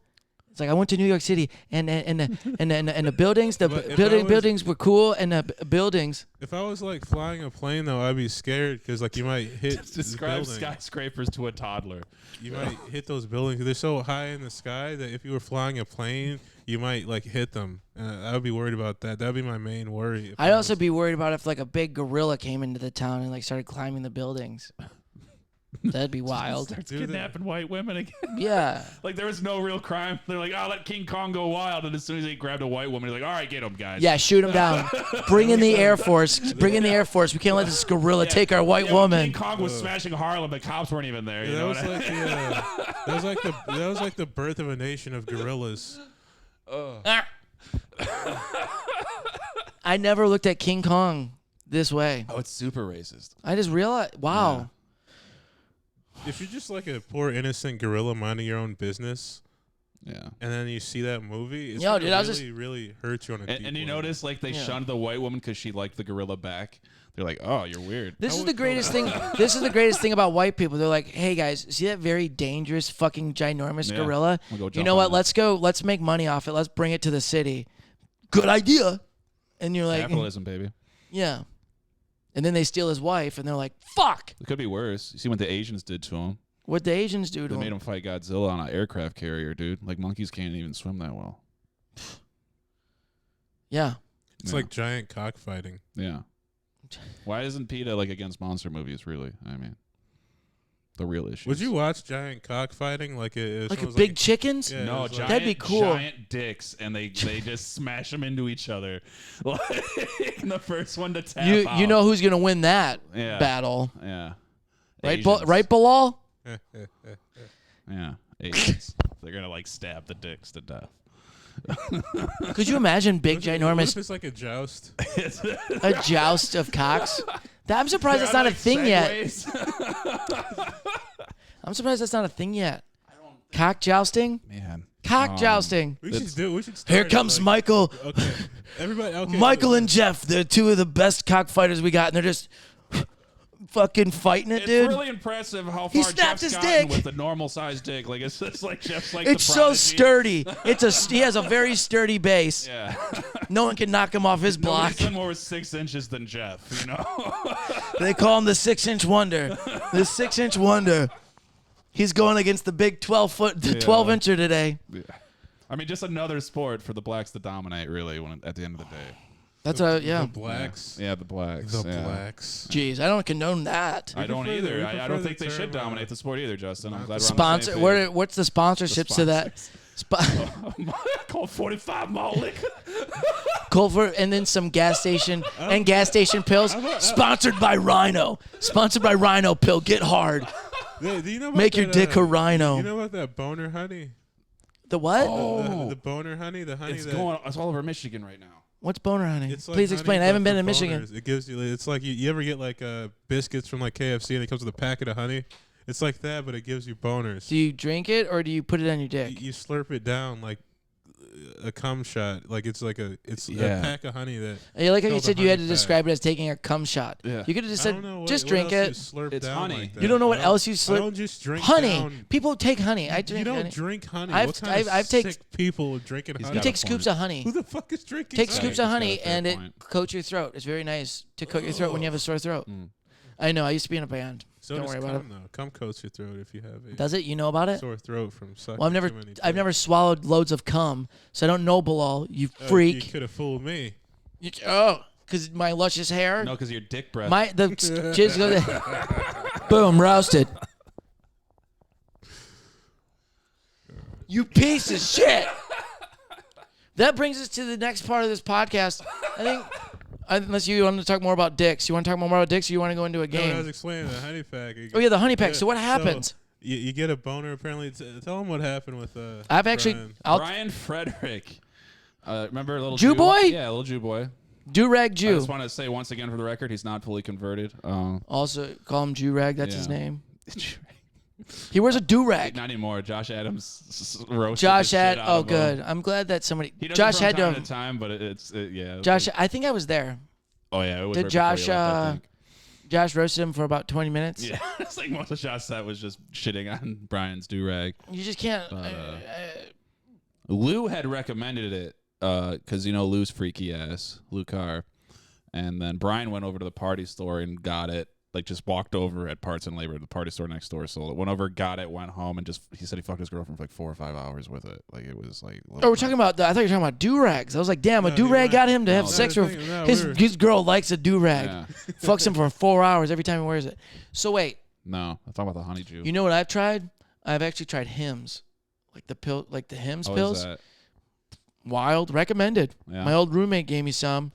It's like I went to New York City and the buildings buildings were cool and the buildings. If I was like flying a plane though, I'd be scared because like you might hit. Describe skyscrapers to a toddler. You might hit those buildings. They're so high in the sky that if you were flying a plane, you might like hit them. I would be worried about that. That'd be my main worry. I'd also be worried about if like a big gorilla came into the town and like started climbing the buildings. That'd be wild. Starts kidnapping white women again. Yeah. Like there was no real crime. They're like, oh, let King Kong go wild. And as soon as he grabbed a white woman, he's like, all right, get him, guys. Yeah, shoot him down. Bring in the Air Force. Bring in the Air Force. We can't let this gorilla take our white woman. King Kong was smashing Harlem, but cops weren't even there. That was like the birth of a nation of gorillas. I never looked at King Kong this way. Oh, it's super racist. I just realized, wow. Yeah. If you're just like a poor innocent gorilla minding your own business, yeah, and then you see that movie, it's really hurt you on a deep and you level. notice like they shunned the white woman because she liked the gorilla back. They're like, oh, you're weird. This is the greatest thing. This is the greatest thing about white people. They're like, hey guys, see that very dangerous fucking ginormous gorilla? You know what? Let's make money off it. Let's bring it to the city. Good idea. And you're like, capitalism, baby. Yeah. And then they steal his wife, and they're like, fuck. It could be worse. You see what the Asians did to him? What the Asians do to They him? made him fight Godzilla on an aircraft carrier, dude. Like, monkeys can't even swim that well. Yeah. It's like giant cockfighting. Yeah. Why isn't PETA, like, against monster movies, really? I mean, the real issue. Would you watch giant cockfighting? Like big chickens? Yeah, no, giant, that'd be cool. Giant dicks, and they just smash them into each other. Like, the first one to tap out. You know who's going to win that battle. Yeah. Right, Bilaal? Yeah. Asians. They're going to, like, stab the dicks to death. Could you imagine big, ginormous... What if it's like a joust? A joust of cocks? I'm surprised that's not a thing yet. I'm surprised that's not a thing yet. Cock jousting? Man. Cock jousting. We should start Here comes Michael. Okay. Everybody, okay. Michael and Jeff, they're two of the best cockfighters we got, and they're just fucking fighting it, dude. It's really impressive how He far snapped Jeff's his gotten dick. with a normal sized dick. Like it's just like Jeff's like It's the so prodigy. sturdy. He has a very sturdy base. Yeah. No one can knock him off his block. Nobody's done more with 6 inches than Jeff, you know? They call him the 6-inch wonder. The 6-inch wonder. He's going against the big 12-incher today. Yeah. I mean, just another sport for the blacks to dominate, really, at the end of the day. That's the blacks. Yeah, the blacks. The blacks. Jeez, I don't condone that. I don't either. I don't think they should dominate the sport either, Justin. I'm glad we're on the same page. What's the sponsorships to that? Called 45 malt liquor. Culver, and then some gas station and gas station pills. Sponsored by Rhino. Sponsored by Rhino Pill. Get hard. Do you know about Make your dick a rhino. You know about that boner honey? The what? The boner honey. The honey. It's all over Michigan right now. What's boner honey? It's like Please honey, explain. I haven't but been for in Michigan. boners. It gives you. It's like you ever get like biscuits from like KFC and it comes with a packet of honey. It's like that, but it gives you boners. Do you drink it or do you put it on your dick? You slurp it down like a cum shot. Like it's a pack of honey that. I like how you said you had to pack. describe it as taking a cum shot. Yeah. You could have just I said, don't know just what drink else it. You slurp It's down honey. like that. You don't know what else you slurp? I don't just drink honey. down. People take honey. I drink You don't honey. drink honey. I've What kind of taken- sick people are drinking honey? You take scoops of honey. Who the fuck is drinking? Take honey? scoops of He's got honey a fair and it point. coats your throat. It's very nice to coat your throat when you have a sore throat. I know. I used to be in a band. So Don't does worry about it. cum, though. Cum coats your throat if you have a Does it? You know about it? sore throat from sucking Well, too many I've never dicks. swallowed loads of cum, so I don't know, Bilaal. You You freak. could have fooled me. Because my luscious hair. No, because your dick breath. The jizz goes. Boom, roasted. You piece of shit. That brings us to the next part of this podcast. I think, unless you want to talk more about dicks. You want to talk more about dicks, or you want to go into a game? No, I was explaining the honey pack. Oh, yeah, the honey pack. So what happens? So you get a boner, apparently. Tell them what happened with I've actually... Brian. Brian Frederick. Remember little Jew boy? Yeah, little Jew boy. Do-rag I Jew. just want to say once again for the record, he's not fully converted. Also, call him Jew-rag. That's his Yeah. name. He wears a do-rag. Not anymore. Josh Adams roasted Josh the had... shit out Oh, of him. good. I'm glad that somebody... He does Josh it from had time to... to time, but yeah. Josh, I think I was there. Oh yeah, it was Did right before Josh, you left, I think. Josh roasted him for about 20 minutes. Yeah, it's like most of Josh's set was just shitting on Brian's do-rag. You just can't... Lou had recommended it because Lou's freaky ass, Lou Carr, and then Brian went over to the party store and got it. Like just walked over at Parts and Labor, the party store next door, sold it. Went over, got it, went home, and he said he fucked his girlfriend for like 4 or 5 hours with it. Like it was like. Oh, we're talking about. I thought you were talking about do-rags. I was like, damn, a do-rag got him to have sex with. His girl likes a do-rag. Yeah. Fucks him for 4 hours every time he wears it. So wait. No, I'm talking about the honey Jew. You know what I've tried? I've actually tried Hims, like the pill, like the Hims pills. Is that? Wild, recommended. Yeah. My old roommate gave me some,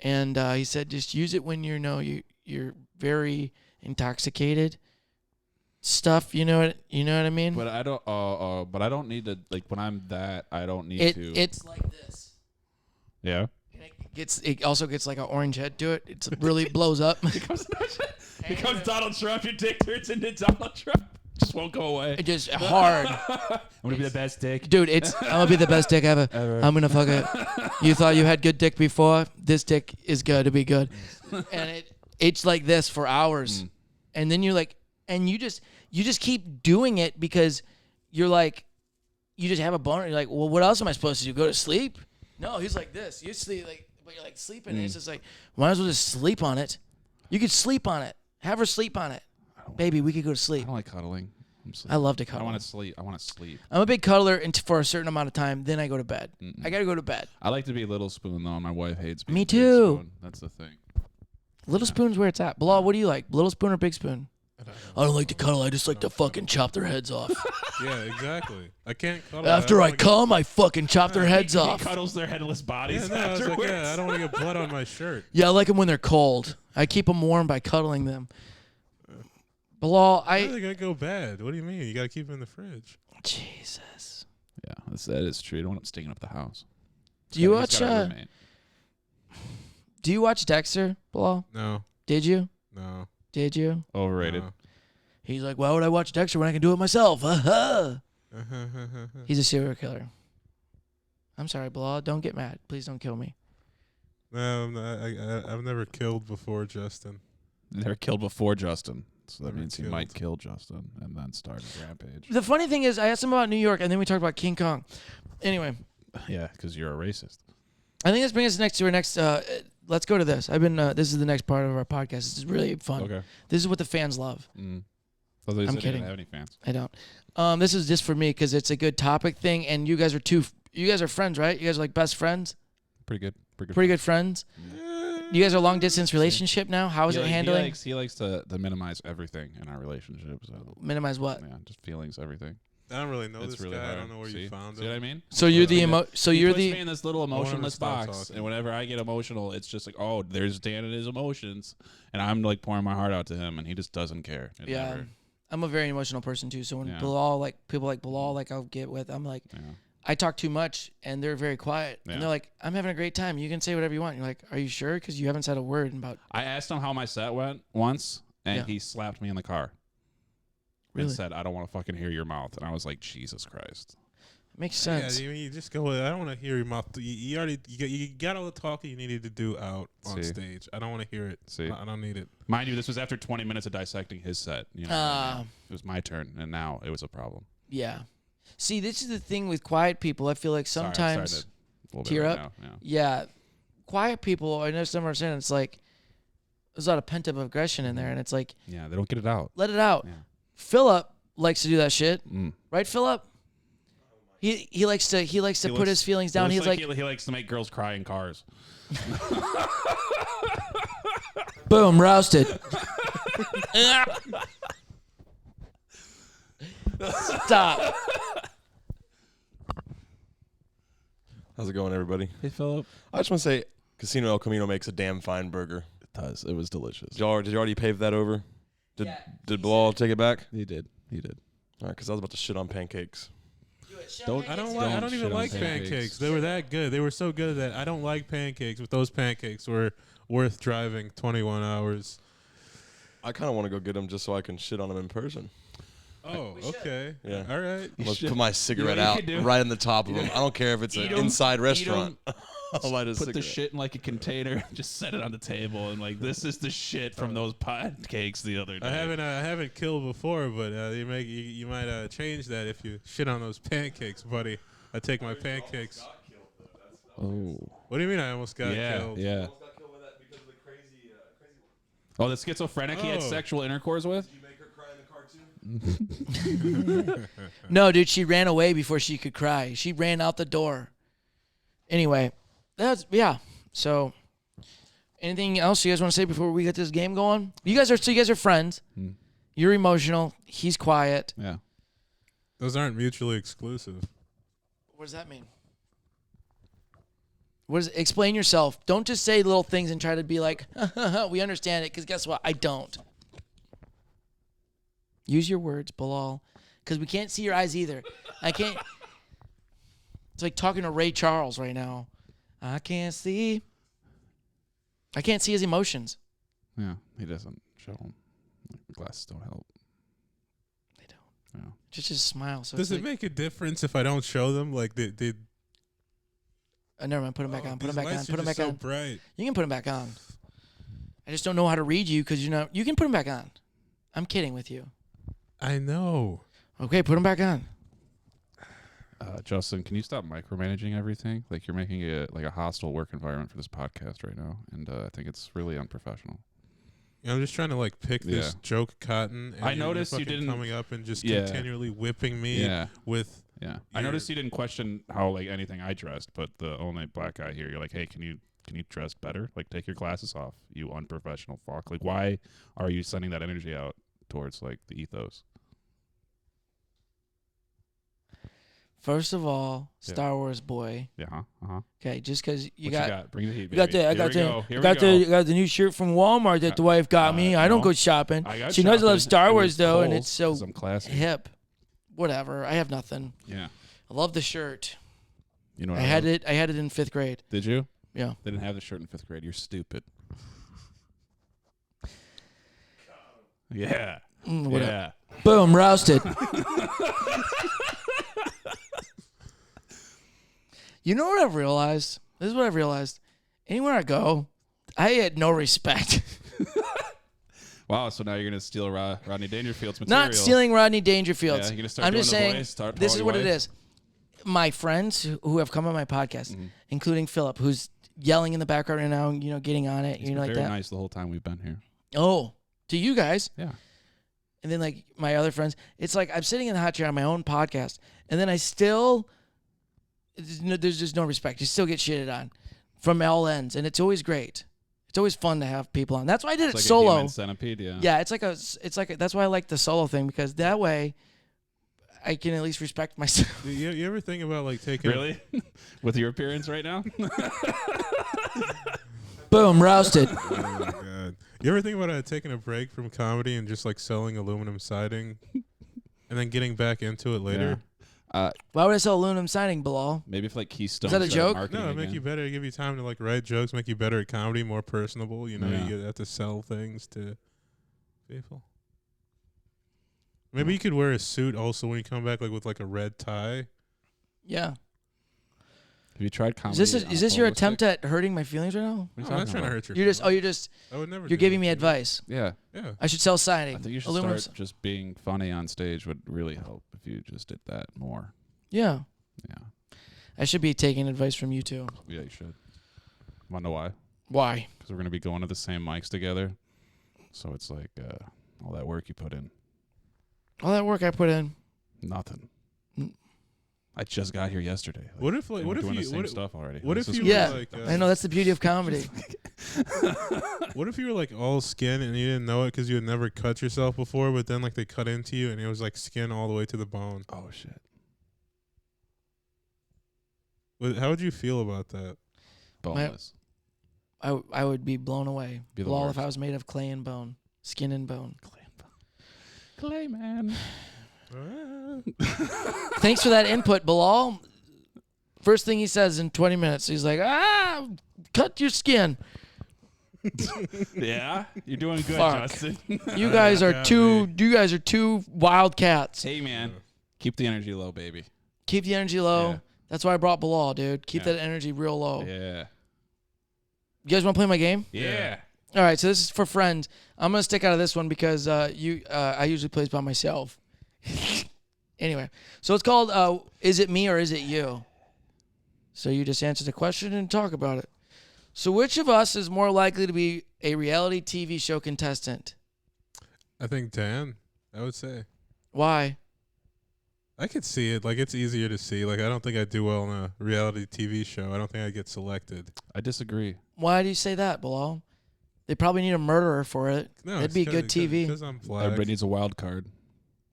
and he said just use it when you're very intoxicated. Stuff, you know what I mean? But I don't. But I don't need to like when I'm that. I don't need to. It's like this. Yeah. It also gets like an orange head to it. It really blows up. Becomes Donald Trump. Your dick turns into Donald Trump. Just won't go away. It just hard. I'm gonna be the best dick, dude. I'm gonna be the best dick ever. I'm gonna fuck it. You thought you had good dick before? This dick is good to be good, and it's like this for hours, and then you're like, and you just keep doing it because you're like, you just have a boner. You're like, well, what else am I supposed to do? Go to sleep? No, he's like this. You sleep like, but you're like sleeping. And it's just like, might as well just sleep on it. You could sleep on it. Have her sleep on it. Baby, we could go to I sleep. don't like cuddling. I love to cuddle. I want to sleep. I want to sleep. I'm a big cuddler for a certain amount of time. Then I go to bed. I gotta go to bed. I like to be Little Spoon though. And my wife hates being Me Big too. Spoon. That's the thing. Little Spoon's where it's at. Bilal, what do you like? Little Spoon or Big Spoon? I don't like to cuddle. I just like to fucking chop their heads off. Yeah, exactly. I can't cuddle. After I come, I fucking chop their heads off. He cuddles their headless bodies Yeah, no, I was afterwards. like, I don't want to get blood on my shirt. Yeah, I like them when they're cold. I keep them warm by cuddling them. Bilal, How are they gonna go bad? What do you mean? You gotta keep them in the fridge. Jesus. Yeah, that is true. You don't want him stinking up the house. Do you He's got a roommate. Do you watch Dexter, Bilal? No. Did you? No. Did you? Overrated. No. He's like, why would I watch Dexter when I can do it myself? He's a serial killer. I'm sorry, Bilal. Don't get mad. Please don't kill me. No, I've never killed before Justin. They're killed before Justin. So that Never means he killed. might kill Justin and then start a rampage. The funny thing is, I asked him about New York, and then we talked about King Kong. Anyway, Yeah, because you're a racist. I think this brings us to our next. Let's go to this. This is the next part of our podcast. This is really fun. Okay. This is what the fans love. So they I'm said you kidding. didn't have any fans. I don't. This is just for me because it's a good topic thing, and you guys are friends, right? You guys are like best friends, Pretty good. pretty good friends. You guys are a long distance relationship now. How is it handling? He likes to minimize everything in our relationship. So Minimize what? yeah, just feelings, everything. I don't really know It's this really guy. hard. I don't know where you found See what I him. mean? So you're the He you're puts the me in this little want him to emotionless stop box, talking. and whenever I get emotional, it's just like, oh, there's Dan and his emotions, and I'm like pouring my heart out to him, and he just doesn't care. It yeah. never- I'm a very emotional person too. So when Yeah. Bilal, like people like Bilal, like I'll get with, I'm like, yeah. I talk too much, and they're very quiet, Yeah. and they're like, I'm having a great time. You can say whatever you want. You're like, are you sure? Because you haven't said a word in about. I asked him how my set went once, and Yeah. he slapped me in the car. Really? And said, I don't want to fucking hear your mouth. And I was like, Jesus Christ. Makes sense. Yeah, you just go. I don't want to hear your mouth. You got all the talking you needed to do out on stage. I don't want to hear it. See? I don't need it. Mind you, this was after 20 minutes of dissecting his set. You know, it was my turn, and now it was a problem. Yeah. See, this is the thing with quiet people. I feel like sometimes. Sorry, a little bit tear right up? now, Yeah. Quiet people, I know some are saying it's like there's a lot of pent up aggression in there, and it's like, Yeah, they don't get it out. let it out. Yeah. Philip likes to do that shit, Mm. right, Philip? He likes to put his feelings down. He's like, he likes to make girls cry in cars. boom, roasted. stop. How's it going, everybody? Hey, Philip. I just want to say, Casino El Camino makes a damn fine burger. It does. It was delicious. Did you already pave that over? Did Bilaal take it back? He did. He did. All right, because I was about to shit on pancakes. I don't even like pancakes. They were that good. They were so good that I don't like pancakes, but those pancakes were worth driving 21 hours. I kind of want to go get them just so I can shit on them in person. Oh, okay. Yeah. All right. Let's put my cigarette You know what out you can do? right on the top of them. I don't care if it's an inside restaurant. I'll light a Put cigarette. the shit in like a container, just set it on the table, and like this is the shit from those pancakes the other day. I haven't killed before, but you might change that if you shit on those pancakes, buddy. I take my pancakes. Oh. What do you mean I almost got killed? Yeah. Oh, the schizophrenic he had Oh. sexual intercourse with? Did you make her cry in the cartoon? No, dude, she ran away before she could cry. She ran out the door. Anyway, so anything else you guys want to say before we get this game going? You guys are friends. You're emotional. He's quiet. Yeah. Those aren't mutually exclusive. What does that mean? Explain yourself. Don't just say little things and try to be like, we understand it, because guess what? I don't. Use your words, Bilaal, because we can't see your eyes either. I can't. It's like talking to Ray Charles right now. I can't see his emotions. Yeah. He doesn't show them. The glasses don't help. They don't. Yeah. Just smile. So Does it make a difference if I don't show them? Like they never mind. Put him back on. Put him back on. Put him back so on. bright. You can put him back on. I just don't know how to read you because you can put him back on. I'm kidding with you. I know. Okay, put him back on. Justin, can you stop micromanaging everything? Like you're making it like a hostile work environment for this podcast right now, and I think it's really unprofessional. I'm just trying to like pick this joke cotton. And I you're noticed you fucking didn't coming up and just continually whipping me with. Yeah, I noticed you didn't question how like anything I dressed, but the only black guy here, you're like, hey, can you dress better? Like, take your glasses off, you unprofessional fuck. Like, why are you sending that energy out towards like the ethos? First of all, Star Wars boy. Yeah. Okay, just because you What got. you got? Bring the heat, I got baby. I got the new shirt from Walmart that the wife got me. I don't go shopping. She knows I love Star Wars though, and it's so hip. Whatever. I have nothing. Yeah. I love the shirt. You know what I had it in 5th grade. Did you? Yeah. They didn't have the shirt in 5th grade. You're stupid. Yeah. Yeah. Boom, roasted. You know what I've realized? This is what I've realized. Anywhere I go, I had no respect. Wow, so now you're going to steal Rodney Dangerfield's material. Not stealing Rodney Dangerfield's. Yeah, you're gonna start I'm doing just the saying, voice, this is what it wife. is. My friends who have come on my podcast, including Philip, who's yelling in the background right now, getting on it, He's been like very that. nice the whole time we've been here. Oh, to you guys. Yeah. And then like my other friends, it's like I'm sitting in the hot chair on my own podcast, and then there's just no respect. You still get shitted on from all ends, and it's always great. It's always fun to have people on. That's why I did It's it like solo. a human centipede, yeah. Yeah, it's like that's why I like the solo thing, because that way I can at least respect myself. You ever think about like taking Really? With your appearance right now? Boom, roasted. Oh my god! You ever think about taking a break from comedy and just like selling aluminum siding, and then getting back into it later? Why would I sell aluminum siding, Bilaal? Maybe if like Keystone. Is that a started joke? marketing No, it'd make again. you better. Give you time to like write jokes, make you better at comedy, more personable. Yeah. You have to sell things to people. Maybe you could wear a suit also when you come back, like with like a red tie. Yeah. Have you tried comedy? Is this your attempt at hurting my feelings right now? I'm not trying to hurt your. I would never. You're giving me advice. Yeah. Yeah. I should sell siding. I think you should aluminum. start just being funny on stage would really help if you just did that more. Yeah. Yeah. I should be taking advice from you too. Yeah, you should. Want to know why? Why? Because we're going to be going to the same mics together. So it's like all that work you put in. All that work I put in. Nothing. I just got here yesterday. What if we're doing the same stuff already? What if you Yeah, were like, I know that's the beauty of comedy. what if you were like all skin and you didn't know it because you had never cut yourself before, but then like they cut into you and it was like skin all the way to the bone? Oh shit. How would you feel about that? Boneless. I would be blown away. Be the Bilal, worst. if I was made of clay and bone, skin and bone. Clay man. Thanks for that input, Bilal. First thing he says in 20 minutes, he's like, cut your skin. Yeah, you're doing good, Fuck. Justin. You guys are got two wildcats. Hey man, keep the energy low, baby. Keep the energy low. Yeah. That's why I brought Bilal, dude. Keep Yeah. that energy real low. Yeah. You guys want to play my game? Yeah. All right, so this is for friends. I'm gonna stick out of this one because I usually play by myself. Anyway, so it's called "Is It Me or Is It You?" So you just answer the question and talk about it. So which of us is more likely to be a reality TV show contestant? I think Dan. I would say. Why? I could see it. Like, it's easier to see. Like, I don't think I'd do well in a reality TV show. I don't think I'd get selected. I disagree. Why do you say that, Bilal? They probably need a murderer for it. No, It'd be good TV. Because I'm black. Everybody needs a wild card.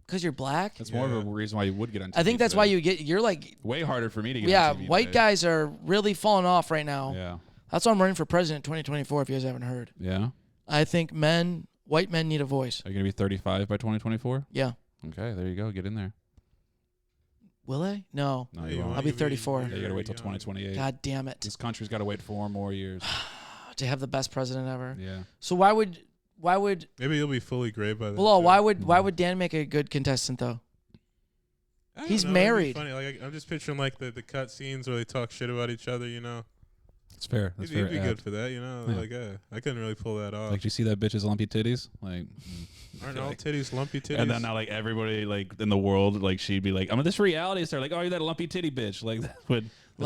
Because you're black? That's more of a reason why you would get on TV. I think that's why you're like, way harder for me to get yeah, on TV white today. guys are really falling off right now. Yeah. That's why I'm running for president 2024, if you guys haven't heard. Yeah. I think white men need a voice. Are you going to be 35 by 2024? Yeah. Okay, there you go. Get in there. Will I? No. No, Yeah, you you won't. I'll be 34. Yeah, you got to wait till 2028. God damn it. This country's got to wait 4 more years. To have the best president ever. Yeah. So why would Maybe you'll be fully gray by then. Bilal, too. why would Dan make a good contestant though? I don't he's know, it'd be married. Funny. Like, I'm just picturing like the cut scenes where they talk shit about each other. You know, It's fair. That's he'd fair. be apt. good for that. You know, Yeah. like I couldn't really pull that off. Like, do you see that bitch's lumpy titties? Like, Aren't feel all like- titties lumpy titties? and then now, like, everybody, like, in the world, like, she'd be like, I'm at this reality star. Like, oh, you're that lumpy titty bitch. Like, that's what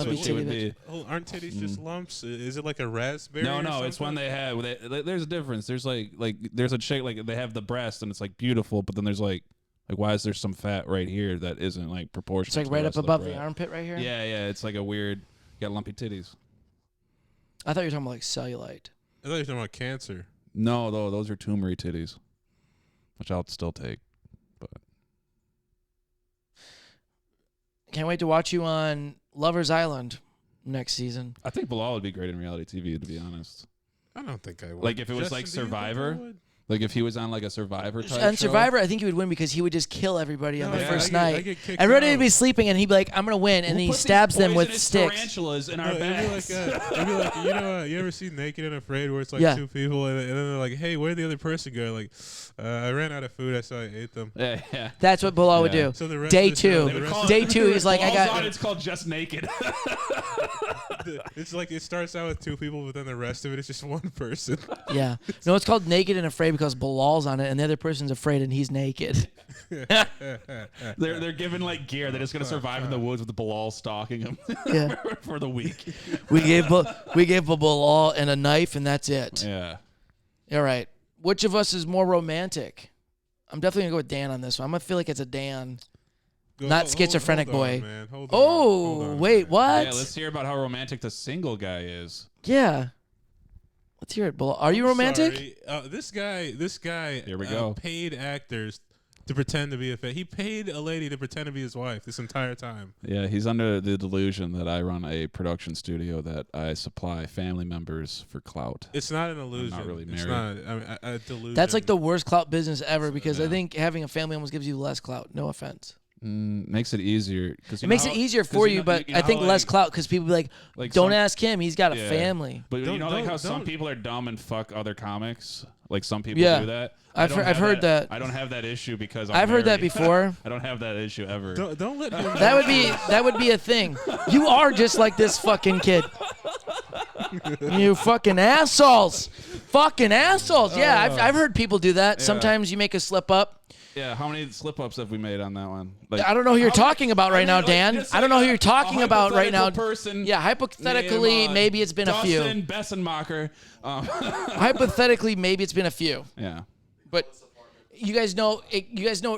Lumpy she would titty be. Oh, aren't titties just lumps? Is it like a raspberry? No, or no, it's when something? they have. There's a difference. There's like there's a chick like they have the breast and it's like beautiful, but then there's like why is there some fat right here that isn't like proportional? It's like to the right rest up of above the breast? armpit right here? Yeah, yeah. It's like a weird. You got lumpy titties. I thought you were talking about like cellulite. I thought you were talking about cancer. No, though those are tumory titties, which I'll still take. But Can't wait to watch you on Lover's Island next season. I think Bilaal would be great in reality TV, to be honest. I don't think I would. Like if it was Justin, like do you think I Survivor. would? Like if he was on like a Survivor type On show. Survivor, I think he would win because he would just kill everybody on No, the yeah, first I night. get kicked Everybody out. would be sleeping, and he'd be like, "I'm gonna win," and then he stabs them with sticks. Tarantulas in our No, it'd be bags. it'd be like, you know, you ever see Naked and Afraid where it's like Yeah. two people and then they're like, hey, where'd the other person go? Like, I ran out of food, so I ate them. Yeah, yeah. That's what Bilal would Yeah. do. So the rest Day of the show- two. the rest of Day two, he's like, I Bilal's got. on, it's called Just Naked. It's like it starts out with two people, but then the rest of it is just one person. Yeah. No, it's called Naked and Afraid because Bilal's on it, and the other person's afraid, and he's naked. They're given like gear. They're just gonna survive in the woods with the Bilaal stalking them Yeah. for the week. We gave Bilal and a knife, and that's it. Yeah. All right. Which of us is more romantic? I'm definitely gonna go with Dan on this one. I'm gonna feel like it's a Dan. Not schizophrenic boy. Man. Hold Oh, on, wait, what? Yeah. Let's hear about how romantic the single guy is. Yeah. Let's hear it, Bilal. Are you romantic? Sorry. This guy. Here we go. Paid actors to pretend to be he paid a lady to pretend to be his wife this entire time. Yeah, he's under the delusion that I run a production studio that I supply family members for clout. It's not an illusion. really It's married. not a delusion. That's like the worst clout business ever because I Yeah. think having a family almost gives you less clout. No offense. Makes it easier because It makes it easier for you, but I think less clout because people be like, don't ask him. He's got a Yeah. family. But you Don't- know, like how don't- some don't- people are dumb and fuck other comics. Like some people Yeah. do that. I've I don't heard have that. I don't have that issue because I'm I've heard that married. before. I don't have that issue ever. Don't let him. That would be a thing. You are just like this fucking kid. You fucking assholes. Fucking assholes. Yeah, I've heard people do that. Sometimes you make a slip up. Yeah, how many slip ups have we made on that one? Like, I don't know who you're talking about right now, Dan. just I don't know who you're a talking about right now. hypothetical Person Yeah, hypothetically, named, maybe it's been a few. Dustin Bessenmacher. Hypothetically, maybe it's been a few. Yeah. But You guys know it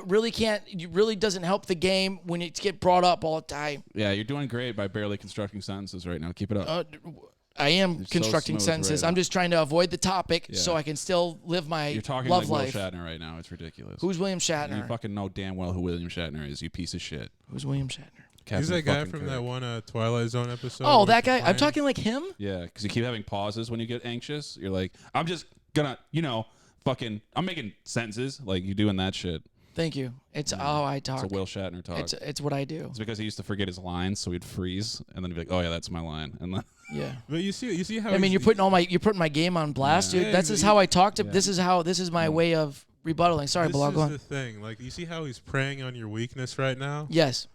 really can't. It really doesn't help the game when it get brought up all the time. Yeah, you're doing great by barely constructing sentences right now. Keep it up. I am You're constructing so smooth sentences. right I'm now. just trying to avoid the topic Yeah. so I can still live my You're talking love like life. Will Shatner right now. It's ridiculous. Who's William You Shatner? fucking know damn well who William Shatner is, you piece of shit. Who's William Shatner? He's that guy fucking from Kirk. that one Twilight Zone episode. Oh, where that he's guy. I'm playing. talking like him. Yeah, because you keep having pauses when you get anxious. You're like, I'm just gonna, fucking, I'm making sentences like you doing that shit. Thank you. It's how I talk. It's a Will Shatner talk. It's what I do. It's because he used to forget his lines, so he'd freeze, and then he'd be like, "Oh yeah, that's my line." And then Yeah. But you see how I mean, he's- you're putting my game on blast, Yeah. dude. Yeah, That's he's- just how I talk to. yeah. This is my way of rebuttaling. Sorry, This Bilaal. is Go on. the thing. Like, you see how he's preying on your weakness right now. Yes,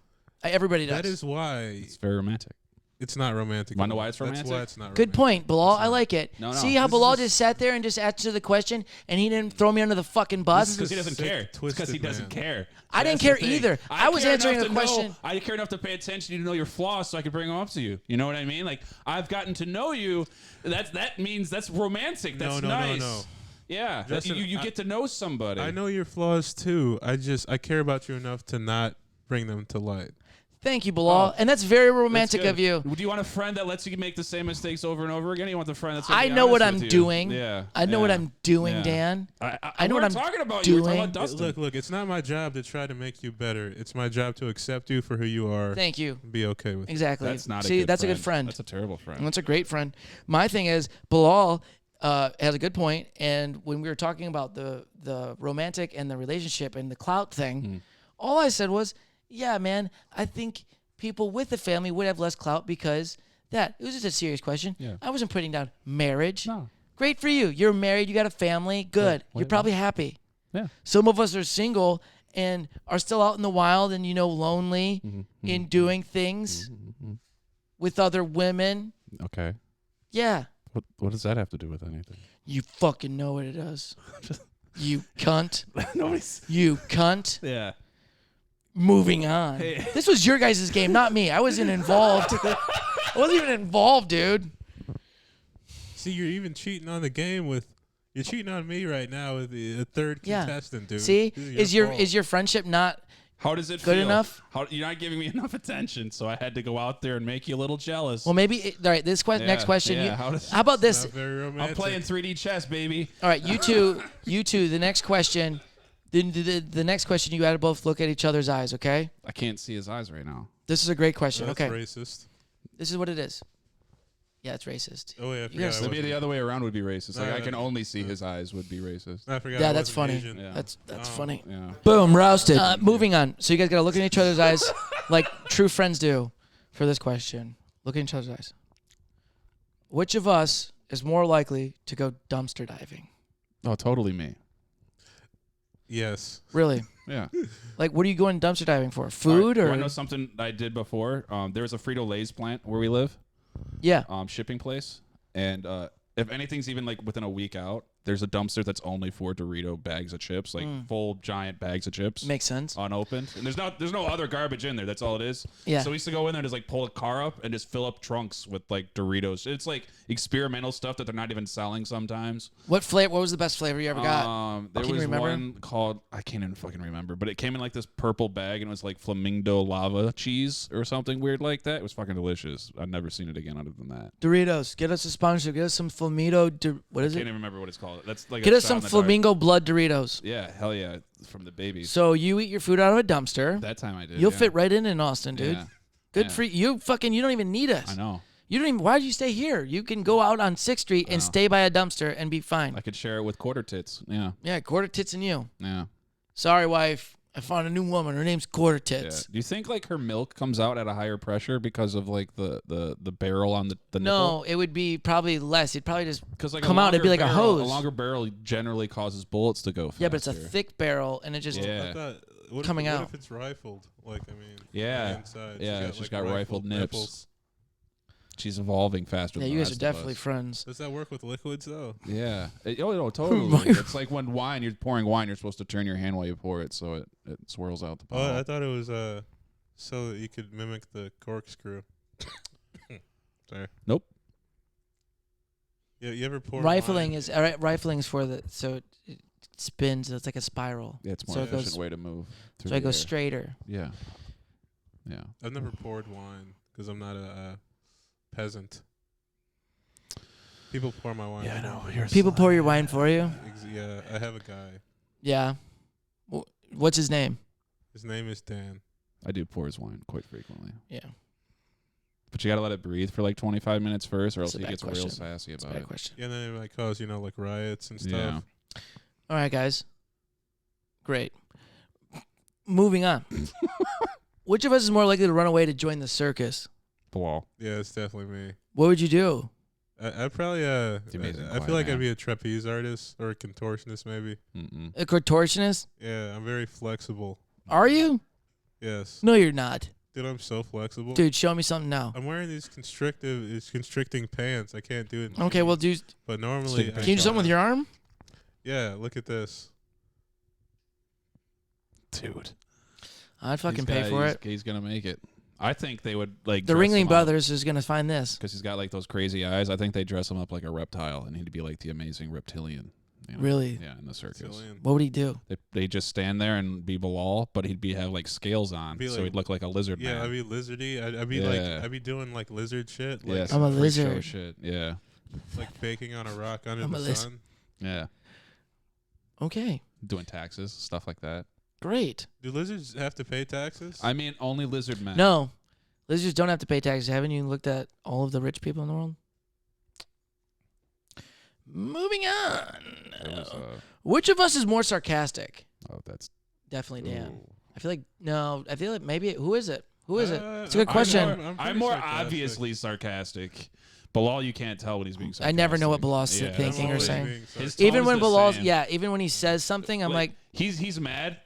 everybody does. That is why it's very romantic. it's not romantic. Wanna know at all. why it's That's romantic? why it's not Good romantic. point, Bilaal. I like it. No, See how This is Bilaal just- just sat there and just answered the question, and he didn't throw me under the fucking bus. This is Because he doesn't sick, care. It's because he twisted doesn't man. care. I didn't That's care the thing. either. I was care answering enough a to know- question. I care enough to pay attention to know your flaws, so I could bring them up to you. You know what I mean? Like I've gotten to know you. That means that's romantic. That's No. nice. Yeah, Justin, you get to know somebody. I know your flaws too. I care about you enough to not bring them to light. Thank you, Bilaal, and that's very romantic That's of good. you. Do you want a friend that lets you make the same mistakes over and over again? Or you want the friend that's gonna I be know what honest I'm with you? doing. Yeah, I know what yeah. I'm doing, Yeah. Dan. I know what I'm talking about. You. We're talking doing. about Dustin. Look, it's not my job to try to make you better. It's my job to accept you for who you are. Thank you. And be okay with it. Exactly. That's not See, a good that's friend. a good friend. That's a terrible friend. And that's a great friend. My thing is, Bilaal has a good point, and when we were talking about the romantic and the relationship and the clout thing, all I said was, yeah, man, I think people with a family would have less clout because it was just a serious question. Yeah. I wasn't putting down marriage. No. Great for you. You're married. You got a family. Good. Well, You're probably happy. Yeah. Some of us are single and are still out in the wild and, lonely in doing things with other women. Okay. Yeah. What does that have to do with anything? You fucking know what it does. You cunt. Nobody's. You cunt. Yeah. Moving on. Hey. This was your guys' game, not me. I wasn't involved. I wasn't even involved, dude. See, you're even cheating on the game with. You're cheating on me right now with the third Yeah. contestant, dude. See, This is your friendship not How does it Good feel? enough? You're not giving me enough attention, so I had to go out there and make you a little jealous. well? Maybe all right. This next question. Yeah, you- how does- how about this? not very romantic. I'm playing 3D chess, baby. All right, you two. The next question. The next question. You got to both look at each other's eyes. Okay. I can't see his eyes right now. This is a great question. That's okay. racist. This is what it is. Yeah, it's racist. Oh yeah, I You forgot. gotta I say- Maybe wasn't- the other way around would be racist. Like No, I can no, only see his eyes would be racist. I forgot. Yeah, I that's wasn't funny. Asian. Yeah. That's Oh. funny. Yeah. Boom, roasted. Moving on. So you guys got to look in each other's eyes like true friends do for this question. Look in each other's eyes. Which of us is more likely to go dumpster diving? Oh, totally me. Yes. Really? Yeah. Like, what are you going dumpster diving for? Food I or? know something I did before. There was a Frito-Lay's plant where we live, Yeah. shipping place, and if anything's even like within a week out, there's a dumpster that's only for Dorito bags of chips, like full giant bags of chips. Makes sense. Unopened, and there's no other garbage in there. That's all it is. Yeah. So we used to go in there and just like pull a car up and just fill up trunks with like Doritos. It's like experimental stuff that they're not even selling sometimes. What flavor? What was the best flavor you ever got? There Can you was remember? one called, I can't even fucking remember, but it came in like this purple bag and it was like flamingo lava cheese or something weird like that. It was fucking delicious. I've never seen it again other than that. Doritos. Get us a sponsorship. Get us some flamingo. What is I can't it? even remember what it's called. That's like Get a us shot some in the dark. flamingo blood Doritos. Yeah, hell yeah, from the babies. So you eat your food out of a dumpster. That time I did. You'll yeah. fit right in Austin, dude. Yeah. Good Yeah. for you. You don't even need us. I know. You don't even. Why do you stay here? You can go out on 6th Street and know. stay by a dumpster and be fine. I could share it with quarter tits. Yeah, Yeah, quarter tits and you. yeah. Sorry, wife. I found a new woman. Her name's Quarter Yeah. Tits. Do you think like her milk comes out at a higher pressure because of like the barrel on the nipple? No, it would be probably less. It'd probably just Because like come out. It'd be like a hose. A longer barrel generally causes bullets to go faster. Yeah, but it's a thick barrel, and it just. Yeah. I thought, what Coming if, out. What if it's rifled? Like, I mean, Yeah. on the inside. Yeah, she's got like, rifled nips. nipples. She's evolving faster. Yeah, than you the guys are rest of definitely us. friends. Does that work with liquids though? Yeah. Totally. It's like when you're pouring wine, you're supposed to turn your hand while you pour it, so it swirls out the bottle. Oh, I thought it was so that you could mimic the corkscrew. Sorry. Nope. Yeah, you ever pour Rifling wine? is all right. Rifling is for the so spins. It's like a spiral. Yeah, it's more So it efficient goes- way to move. So it goes straighter. Yeah. Yeah. I've never poured wine because I'm not a peasant. People pour my wine. Yeah, I for know. me. You're People pour your wine for you. Yeah, I have a guy. Yeah. What's his name? His name is Dan. I do pour his wine quite frequently. Yeah. But you got to let it breathe for like 25 minutes first, or else That's a he bad gets real question. sassy That's a about bad it. question. Yeah, and then it might cause like riots and stuff. Yeah. All right, guys. Great. Moving on. Which of us is more likely to run away to join the circus? Bilal. Yeah, it's definitely me. What would you do? I'd probably amazing I quiet feel like man. I'd be a trapeze artist or a contortionist maybe. Mm-mm. A contortionist? Yeah, I'm very flexible. Are you? Yes. No, you're not. Dude, I'm so flexible. Dude, show me something now. I'm wearing these constricting pants. I can't do it. in Okay, well, jeans. do. But normally Can Can you do something with your arm? Yeah, look at this. Dude. I'd fucking pay for it. He's going to make it. I think they would like The Ringling Brothers is gonna find this. because he's got like those crazy eyes. I think they dress him up like a reptile, and he'd be like the amazing reptilian. You know? Really? Yeah, in the circus. Brazilian. What would he do? They just stand there and be Bilal, but he'd have like scales on, Be so like- he'd look like a lizard Yeah, man. I'd be lizardy. I'd be Yeah. I'd be doing like lizard shit. Like, Yes, I'm a freak show lizard. shit. Yeah, like baking on a rock under I'm the a lizard. sun. yeah. Okay, Doing taxes, stuff like that. great. Do lizards have to pay taxes? I mean, only lizard men. No, lizards don't have to pay taxes. Haven't you looked at all of the rich people in the world? Moving on. There was, Which of us is more sarcastic? that's Definitely Dan. Ooh. I feel like maybe who is it? Who is it? It's a good I'm question. I'm I'm pretty more sarcastic. obviously sarcastic. Bilal, you can't tell when he's being sarcastic. I never know what Bilal's Yeah, thinking I'm or always saying. being sarcastic. His tone Even is when the Bilal's same. even when he says something, I'm like, he's mad.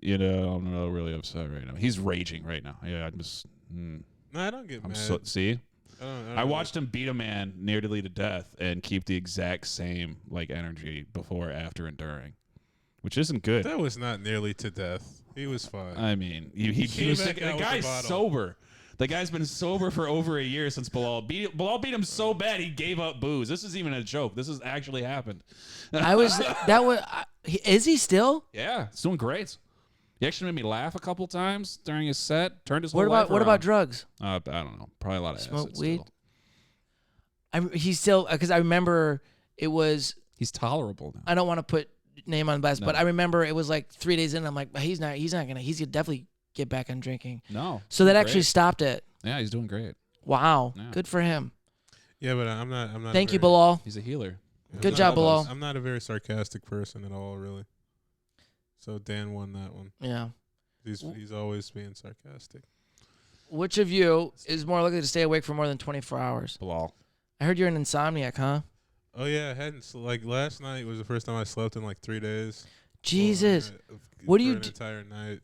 You know, I'm not really upset right now. He's raging right now. Yeah, I'm just. No, I don't get I'm mad. see. don't I watched him beat a man nearly to death and keep the exact same like energy before, after, and during, which isn't good. That was not nearly to death. He was fine. I mean, he came was back the out with the guy's bottle. sober. The guy's been sober for over a year since Bilal beat him so bad he gave up booze. This is even a joke. This has actually happened. is he still? Yeah, it's doing great. He actually made me laugh a couple times during his set. Turned his whole What life about around. drugs? I don't know. Probably a lot of Smoke acid weed? still. He's still, because I remember it was, He's tolerable now. I don't want to put name on blast, No. but I remember it was like 3 days in. I'm like, he's gonna definitely get back on drinking. No. So that he's actually great. stopped it. Yeah, he's doing great. Wow, Yeah. good for him. Yeah, but I'm not. Thank you, very- Bilal. He's a healer. I'm Good not- job, Bilal. I'm not a very sarcastic person at all, really. So Dan won that one. Yeah. He's always being sarcastic. Which of you is more likely to stay awake for more than 24 hours? Bilal. I heard you're an insomniac, huh? Oh yeah, I hadn't like last night was the first time I slept in like 3 days. Jesus. For What do you an d- entire night?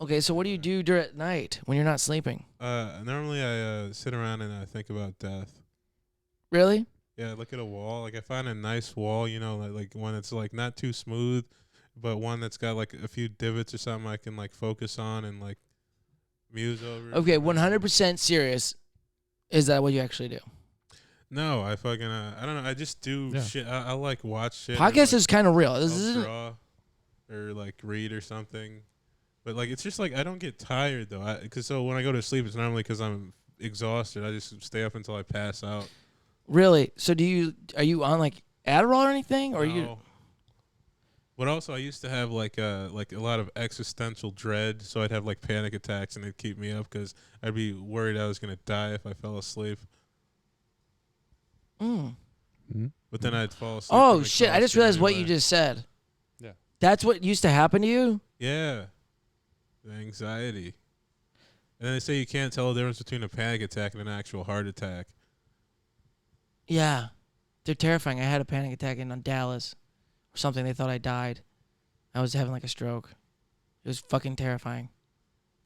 Okay, so what do you do during at night when you're not sleeping? Normally I sit around and I think about death. Really? Yeah, I look at a wall. Like I find a nice wall, like one that's like not too smooth, but one that's got like a few divots or something I can like focus on and like muse over. Okay, 100% serious. Is that what you actually do? No, I fucking I don't know. I just do Yeah. shit. I like watch shit. Podcast or, is kind of real. like, This I'll isn't. draw or like read or something. But like it's just like I don't get tired though. Cause so when I go to sleep, it's normally because I'm exhausted. I just stay up until I pass out. Really? So are you on like Adderall or anything? Or you? No. But also, I used to have like a lot of existential dread, so I'd have like panic attacks, and it'd keep me up because I'd be worried I was gonna die if I fell asleep. Mm. But then I'd fall asleep. Oh from shit! I just exhaustion realized what you anyway. just said. Yeah. That's what used to happen to you? Yeah, the anxiety. And then they say you can't tell the difference between a panic attack and an actual heart attack. Yeah. They're terrifying. I had a panic attack in Dallas or something. They thought I died. I was having like a stroke. It was fucking terrifying.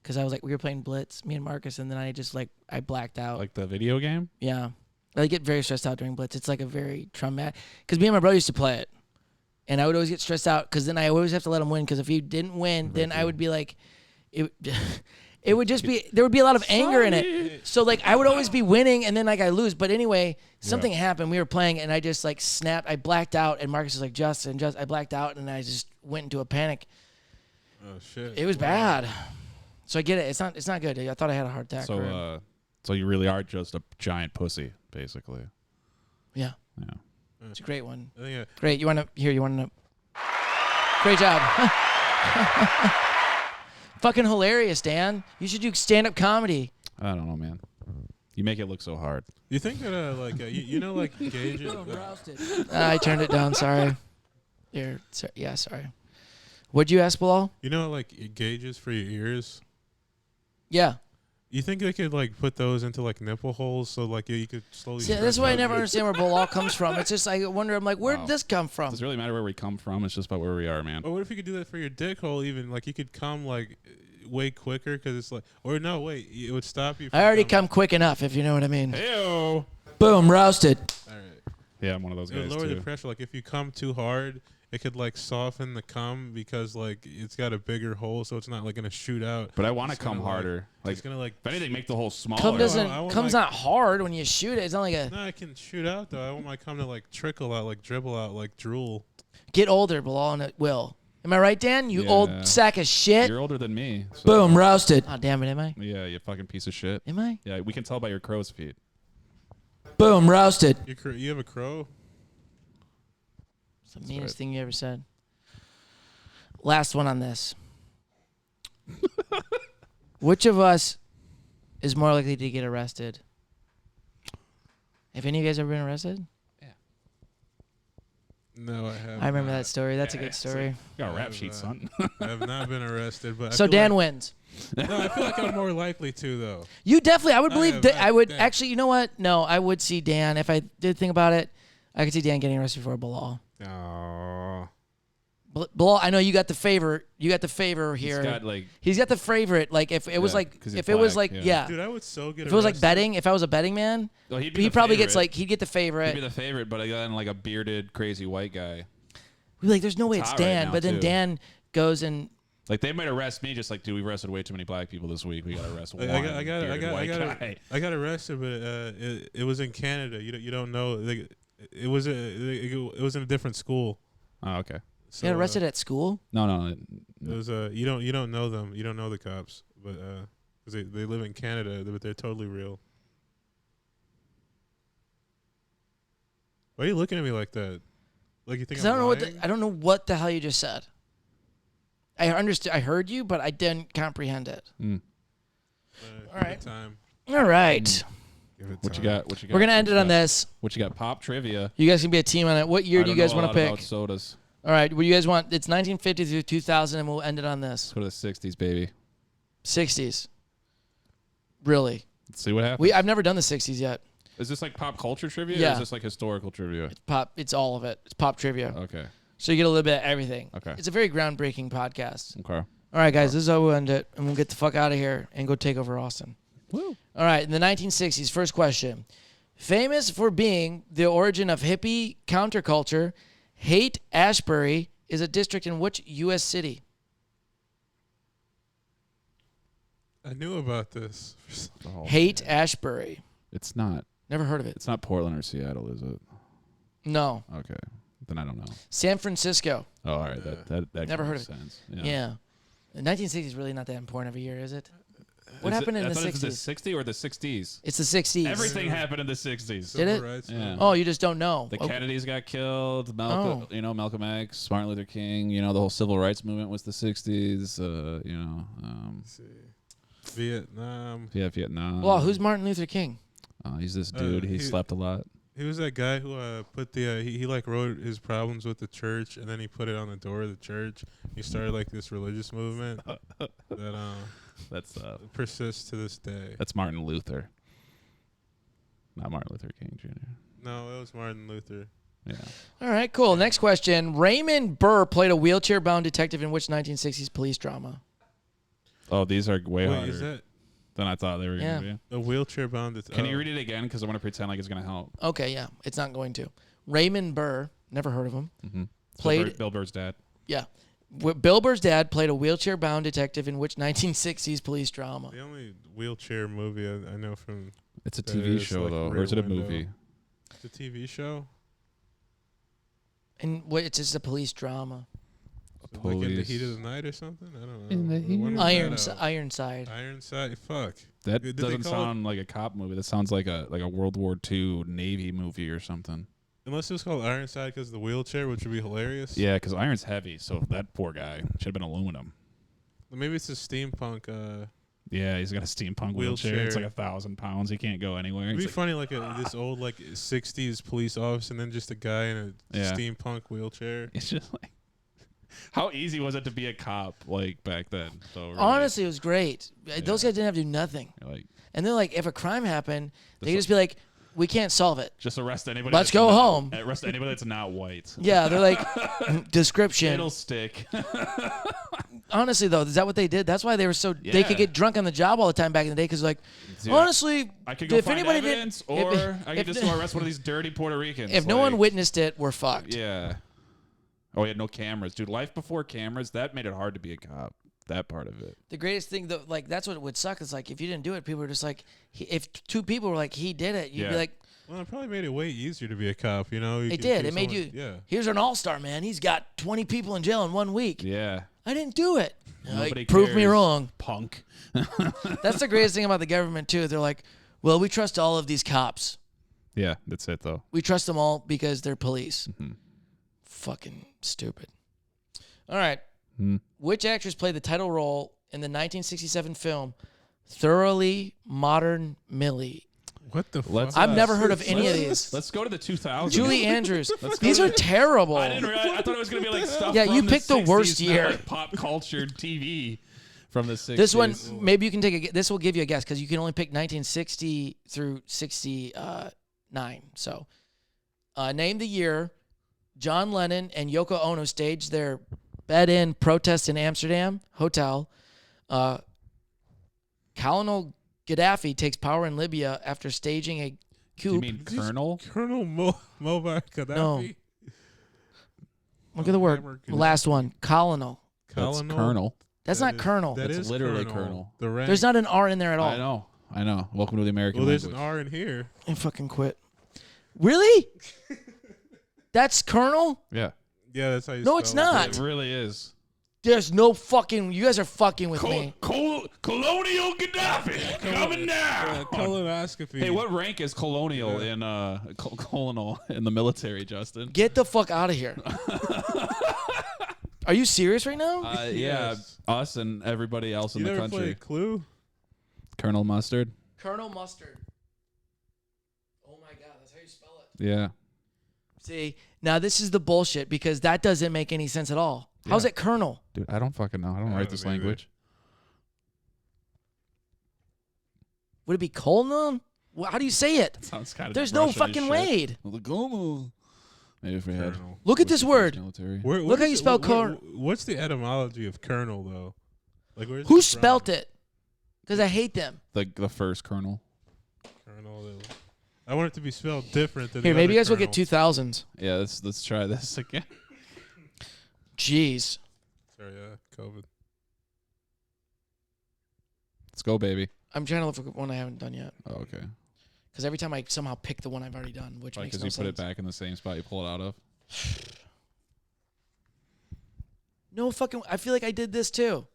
Because I was like, we were playing Blitz, me and Marcus, and then I blacked out. Like the video game? Yeah. I get very stressed out during Blitz. It's like a very traumatic. Because me and my brother used to play it. And I would always get stressed out because then I always have to let him win. Because if he didn't win, then I would be like, it it would just be there would be a lot of anger in it. So like I would always be winning, and then like I lose. But anyway, something happened. We were playing, and I just like snapped. I blacked out, and Marcus was like, Justin, I blacked out, and I just went into a panic. Oh shit! It was bad. So I get it. It's not good. I thought I had a heart attack. So you really are just a giant pussy, basically. Yeah. Yeah. It's a great one. Yeah. Great. You want to know? Great job. Fucking hilarious, Dan. You should do stand-up comedy. I don't know, man. You make it look so hard. You think that you know like gauges? I turned it down. Sorry. Sorry. What'd you ask, Bilaal? You know like gauges for your ears? Yeah. You think they could like put those into like nipple holes so like you could slowly? See, that's why I never understand where Bilaal comes from. It's just I wonder. I'm like, where did this come from? Does it really matter where we come from? It's just about where we are, man. Or what if you could do that for your dick hole? Even like you could come like way quicker because it's like, or no, wait, it would stop you. From I already come quick enough, if you know what I mean. Heyo. Boom, roasted. All right. Yeah, I'm one of those It guys would lower too. the pressure. Like if you come too hard, it could like soften the cum because like it's got a bigger hole, so it's not like gonna shoot out. But I want to It's come gonna, harder. Like, it's gonna like. if anything, make the hole smaller. Cum doesn't. I want Cum's my- not hard when you shoot it. It's not like a. No, I can shoot out though. I want my cum to like trickle out, like dribble out, like drool. Get older, Bilaal, and it will. Am I right, Dan? You Yeah. old sack of shit. You're older than me. So. Boom, roasted. Oh, damn it, am I? Yeah, you fucking piece of shit. Am I? Yeah, we can tell by your crow's feet. Boom, roasted. You have a crow? It's the meanest thing you ever said. Last one on this. Which of us is more likely to get arrested? Have any of you guys ever been arrested? No, I haven't. I remember that story. That's a good story. You got a rap sheet, son. I have not been arrested, but So I feel Dan like, wins. No, I feel like I'm more likely to though. You definitely, I would I believe have that. not I would Dan. actually, you know what? No, I would see Dan. If I did think about it, I could see Dan getting arrested for Bilaal. Oh. Bilaal, I know you got the favor. You got the favor here. He's got the favorite. Like if it was like, 'cause you're if it was black, like, yeah. Dude, I would so get If it was like arrested. betting, if I was a betting man, Well, he'd be he the probably gets favorite. like, he'd get the favorite. He'd be the favorite, but again, like a bearded, crazy white guy. We'd be like, there's no way It's it's hot right Dan. now, But then too. Dan goes and Like they might arrest me, just like, dude, we've arrested way too many black people this week. We got to arrest one I bearded white guy. got arrested, but it was in Canada. You don't know. Like, it was in a different school. Oh, okay. So, got arrested at school. No. It was you don't know them. You don't know the cops, but because they live in Canada, but they're totally real. Why are you looking at me like that? Like you think Because I I'm don't know lying? I don't know what the hell you just said. I understood. I heard you, but I didn't comprehend it. Mm. All Give it right. time. All right. Give it What you time. got? What you got? We're gonna end What it you on got? this. What you got? Pop trivia. You guys can be a team on it. What year do you guys want to pick? About sodas. All right. What do you guys want? It's 1950 through 2000, and we'll end it on this. Let's go to the 60s, baby. 60s. Really? Let's see what happens. I've never done the 60s yet. Is this like pop culture trivia? Or Yeah. is this like historical trivia? Pop. It's all of it. It's pop trivia. Okay. So you get a little bit of everything. Okay. It's a very groundbreaking podcast. Okay. All right, guys. This is how we'll end it, and we'll get the fuck out of here and go take over Austin. Woo. All right. In the 1960s, first question. Famous for being the origin of hippie counterculture, Haight-Ashbury is a district in which U.S. city? I knew about this. Oh, Haight-Ashbury. It's not. Never heard of it. It's not Portland or Seattle, is it? No. Okay. Then I don't know. San Francisco. Oh, all right. That Never can heard make of it. sense. Yeah. The 1960s is really not that important of a year, is it? What happened in the 60s? I thought it was the 60s or the 60s. It's the 60s. Everything happened in the 60s. Did it? Civil rights, Yeah. Oh, you just don't know. The Okay. Kennedys got killed. Oh. Malcolm X, Martin Luther King. The whole civil rights movement was the 60s. Let's see. Vietnam. Yeah, Vietnam. Well, who's Martin Luther King? He's this dude. He slept a lot. He was that guy who put the he like wrote his problems with the church and then he put it on the door of the church. He started like this religious movement that That's persists to this day. that's Martin Luther, not Martin Luther King Jr. No, it was Martin Luther. Yeah. All right, cool. Next question. Raymond Burr played a wheelchair-bound detective in which 1960s police drama? Oh, these are way Wait, harder is that than I thought they were Yeah. going to be. a wheelchair bound? Can you read it again? Because I want to pretend like it's going to help. Okay, yeah. It's not going to. Raymond Burr, never heard of him, Mm-hmm. Played- Bill Burr's dad. yeah, Bill Burr's dad played a wheelchair-bound detective in which 1960s police drama? The only wheelchair movie I know from It's a that TV is, show like, though, or Rear is it a Window. movie? It's a TV show. And it's just a police drama. Like in the Police. heat of the night or something. I don't know. In the heat When of was the that out? Ironside. Ironside. Fuck. That Did they doesn't call it- sound like a cop movie. That sounds like a World War II Navy movie or something. Unless it was called Ironside because of the wheelchair, which would be hilarious. Yeah, because iron's heavy, so that poor guy should have been aluminum. Maybe it's a steampunk. Yeah, he's got a steampunk wheelchair. It's like Wheelchair. 1,000 pounds. He can't go anywhere. It'd be It's like, funny, like this old like '60s police officer, and then just a guy in a Yeah. steampunk wheelchair. it's just like, how easy was it to be a cop like back then? So really, Honestly, it was great. Those guys didn't have to do nothing. like And they're like, if a crime happened, they This could just be like, we can't solve it. just arrest anybody. Let's that's go not- home. Arrest anybody that's not white. Yeah, they're like, description. Fiddlestick. Honestly, though, is that what they did? That's why they were so they could Yeah. get drunk on the job all the time back in the day. Because like, Dude, honestly, I could go if find anybody evidence, did, or I could if, just go arrest one of these dirty Puerto Ricans. if no one like- witnessed it, we're fucked. Yeah. Oh, yeah, no cameras. Dude, life before cameras, that made it hard to be a cop. That part of it. The greatest thing, though, like that's what would suck. Is like if you didn't do it, people were just like, if two people were like, he did it, you'd be Yeah. like, Well, it probably made it way easier to be a cop. You know, it did. It made you. Yeah. Here's an all-star man. He's got 20 people in jail in 1 week. Yeah. I didn't do it. Nobody Like, prove me cares. wrong. Punk. That's the greatest thing about the government too. They're like, well, we trust all of these cops. Yeah, that's it, though. We trust them all because they're police. Mhm. Fucking stupid. All right. Hmm. Which actress played the title role in the 1967 film Thoroughly Modern Millie? What the Let's, fuck? I've never heard of any of these. Let's go to the 2000s. Julie Andrews. go These to are the- terrible. I didn't realize. I thought it was gonna be like stuff. Yeah, from you the picked the 60s, worst not, year. like pop culture TV from the 60s. This one, maybe you can take a. This will give you a guess because you can only pick 1960 through 69. So, name the year John Lennon and Yoko Ono staged their bed-in protest in Amsterdam hotel. Colonel Gaddafi takes power in Libya after staging a coup. You mean Colonel? Colonel Muammar Gaddafi. No. Look at the word. Muammar The last one. Colonel. That's Colonel? Colonel. That's not Colonel. That That's is literally Colonel. The rank. There's not an R in there at all. I know. Welcome to the American Well, there's language. an R in here. I fucking quit. Really? That's Colonel? Yeah, Yeah, that's how you. No, spell it's it. not. it really is. There's no fucking. You guys are fucking with me. Colonial Gaddafi coming down. Colonoscopy. Hey, what rank is colonial in colonel in the military, Justin? Get the fuck out of here. Are you serious right now? Yeah, Yes. us and everybody else You in the never country. played Clue? Colonel Mustard. Colonel Mustard. Oh my god, that's how you spell it. Yeah. See, now this is the bullshit because that doesn't make any sense at all. How's Yeah. it Colonel? Dude, I don't fucking know. I don't I write don't this either. language. Would it be Colonel? Well, how do you say it? Sounds kind of There's no fucking way. Maybe if we had. Colonel. Look at this word. Military. Look how you spell Colonel. What's the etymology of Colonel, though? Like, where's Who it from? spelt it? Because I hate them. The first Colonel. Colonel. I want it to be spelled different than Here, the maybe you other guys will get Colonel. 2000s. Yeah, let's try this again. Jeez. Sorry, COVID. Let's go, baby. I'm trying to look for one I haven't done yet. Oh, okay. Because every time I somehow pick the one I've already done, which makes Because no you sense. put it back in the same spot you pull it out of. No fucking. I feel like I did this too.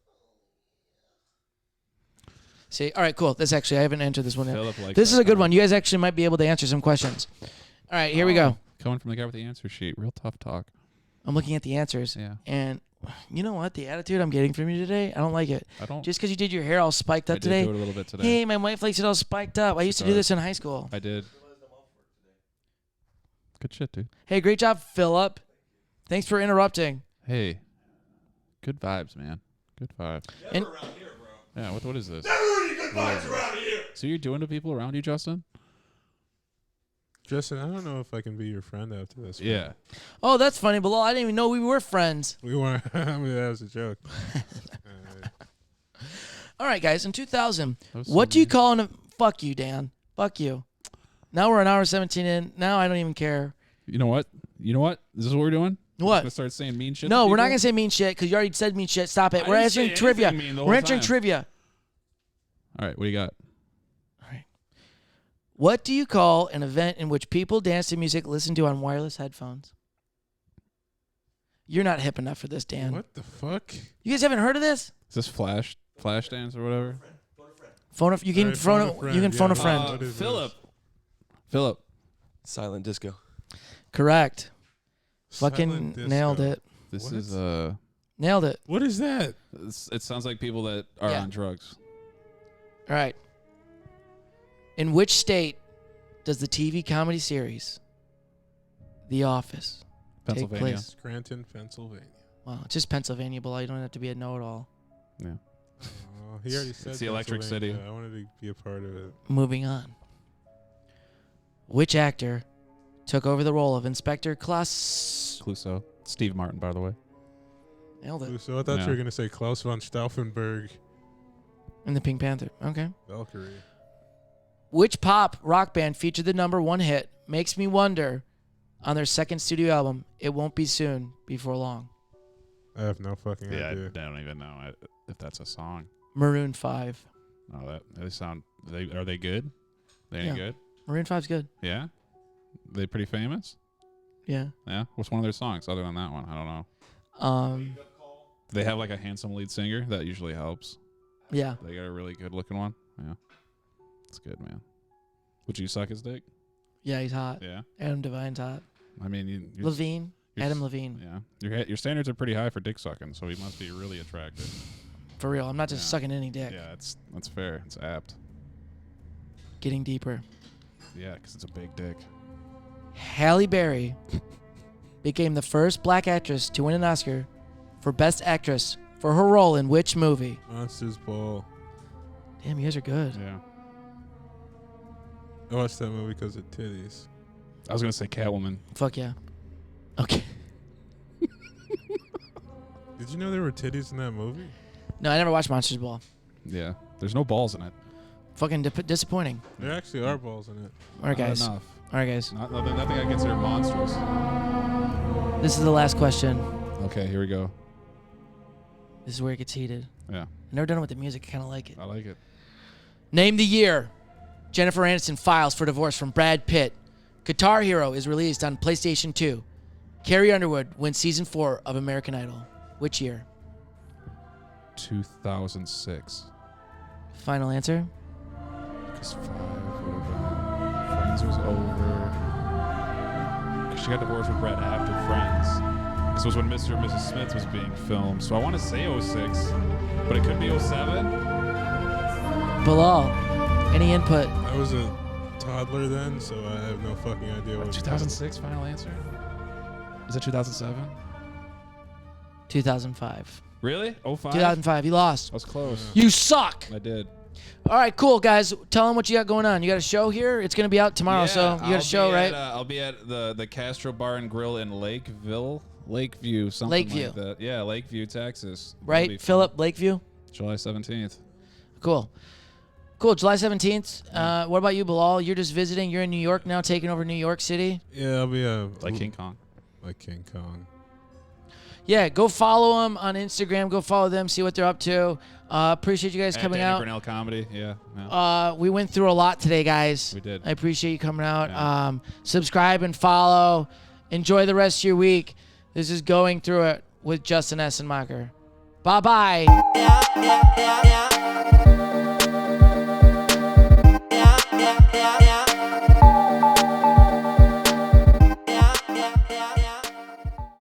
See, all right, cool. This actually, I haven't entered this one yet. Philip likes This is that a good kind. one. You guys actually might be able to answer some questions. All right, here we go. Coming from the guy with the answer sheet. Real tough talk. I'm looking at the answers, Yeah. and you know what? The attitude I'm getting from you today, I don't like it. I don't. Just because you did your hair all spiked I up did today. do it a little bit today. Hey, my wife likes it all spiked up. I used to do does. this in high school. I did. Good shit, dude. Hey, great job, Philip. Thanks for interrupting. Hey. Good vibes, man. Good vibes. And Yeah, what is this? So you're doing to people around you, Justin? Justin, I don't know if I can be your friend after this. man. Yeah. oh, that's funny, Bilal. I didn't even know we were friends. We weren't. I mean, that was a joke. All right, guys. In 2000, That was what so do you mean. call an? Fuck you, Dan. Fuck you. Now we're an hour 17 in. Now I don't even care. You know what? This is what we're doing? What? Gonna start saying mean shit. No, to we're not people? gonna say mean shit because you already said mean shit. Stop it. I We're didn't say answering trivia. anything mean the We're whole answering time. trivia. All right, what do you got? All right. What do you call an event in which people dance to music listened to on wireless headphones? You're not hip enough for this, Dan. What the fuck? You guys haven't heard of this? Is this flash dance or whatever? Phone a, you can Alright, phone a, friend. you can phone a Yeah, friend. what is Philip. Philip. Silent disco. Correct. this? Fucking Silent disco. nailed it. This What? is Nailed it. What is that? it sounds like people that are Yeah. on drugs. All right. In which state does the TV comedy series The Office take Pennsylvania. place? Scranton, Pennsylvania. Wow, it's just Pennsylvania, Bilaal. You don't have to be a know-it-all. Yeah. He already said It's the Electric Pennsylvania. City. I wanted to be a part of it. Moving on. Which actor took over the role of Inspector Klaus? Clouseau. Steve Martin, by the way. Nailed it. So I thought Yeah. you were gonna say Klaus von Stauffenberg, And the Pink Panther. Okay. Valkyrie. Which pop rock band featured the #1 hit, Makes Me Wonder, on their second studio album, It Won't Be Soon, Before Long? I have no fucking Yeah, I idea. don't even know if that's a song. Maroon 5. Oh, that they sound. Are they good? They any Yeah. good? Maroon 5's good. Yeah. They pretty famous. Yeah. Yeah. What's one of their songs other than that one? I don't know. Do they have like a handsome lead singer? That usually helps. Yeah. They got a really good looking one. Yeah. That's good, man. Would you suck his dick? Yeah, he's hot. Yeah. Adam Devine's hot. I mean, you're, Levine. you're Adam s- Levine. Yeah. Your standards are pretty high for dick sucking, so he must be really attractive. For real. I'm not just Yeah. sucking any dick. Yeah, that's fair. It's apt. Getting deeper. Yeah, because it's a big dick. Halle Berry became the first black actress to win an Oscar for Best Actress for her role in which movie? Monsters Ball. Damn, you guys are good. Yeah. I watched that movie because of titties. I was gonna say Catwoman. Fuck yeah. Okay. Did you know there were titties in that movie? No, I never watched Monsters Ball. Yeah. There's no balls in it. Fucking disappointing. There actually are balls in it. All right, Not guys. enough. All right, guys. Nothing I consider monstrous. This is the last question. Okay, here we go. This is where it gets heated. Yeah, I've never done it with the music. I kind of like it. I like it. Name the year Jennifer Aniston files for divorce from Brad Pitt. Guitar Hero is released on PlayStation 2. Carrie Underwood wins Season 4 of American Idol. Which year? 2006. Final answer? Because 5 would have been. Friends was over. 'Cause she got divorced with Brett after Friends. This was when Mr. and Mrs. Smith was being filmed. So I want to say 06, but it could be 07. Bilaal, any input? I was a toddler then, so I have no fucking idea what. 2006, final answer? Is it 2007? 2005. Really? 05? 2005. You lost. I was close. You suck. I did. All right, cool, guys. Tell them what you got going on. You got a show here? It's going to be out tomorrow, so you got a show, right? I'll be at the Castro Bar and Grill in Lakeview, something Lakeview. like that. Yeah, Lakeview, Texas. That'll be Right? fun. Philip, Lakeview? July 17th. Cool. Cool. July 17th. What about you, Bilaal? You're just visiting. You're in New York now, taking over New York City. Yeah, I'll be Like King Kong. Like King Kong. Yeah, go follow them on Instagram. Go follow them, see what they're up to. Appreciate you guys coming Danny out. Grinnell Comedy. Yeah. We went through a lot today, guys. We did. I appreciate you coming out. Yeah. Subscribe and follow. Enjoy the rest of your week. This is Going Through It with Justin Essenmacher. Bye-bye.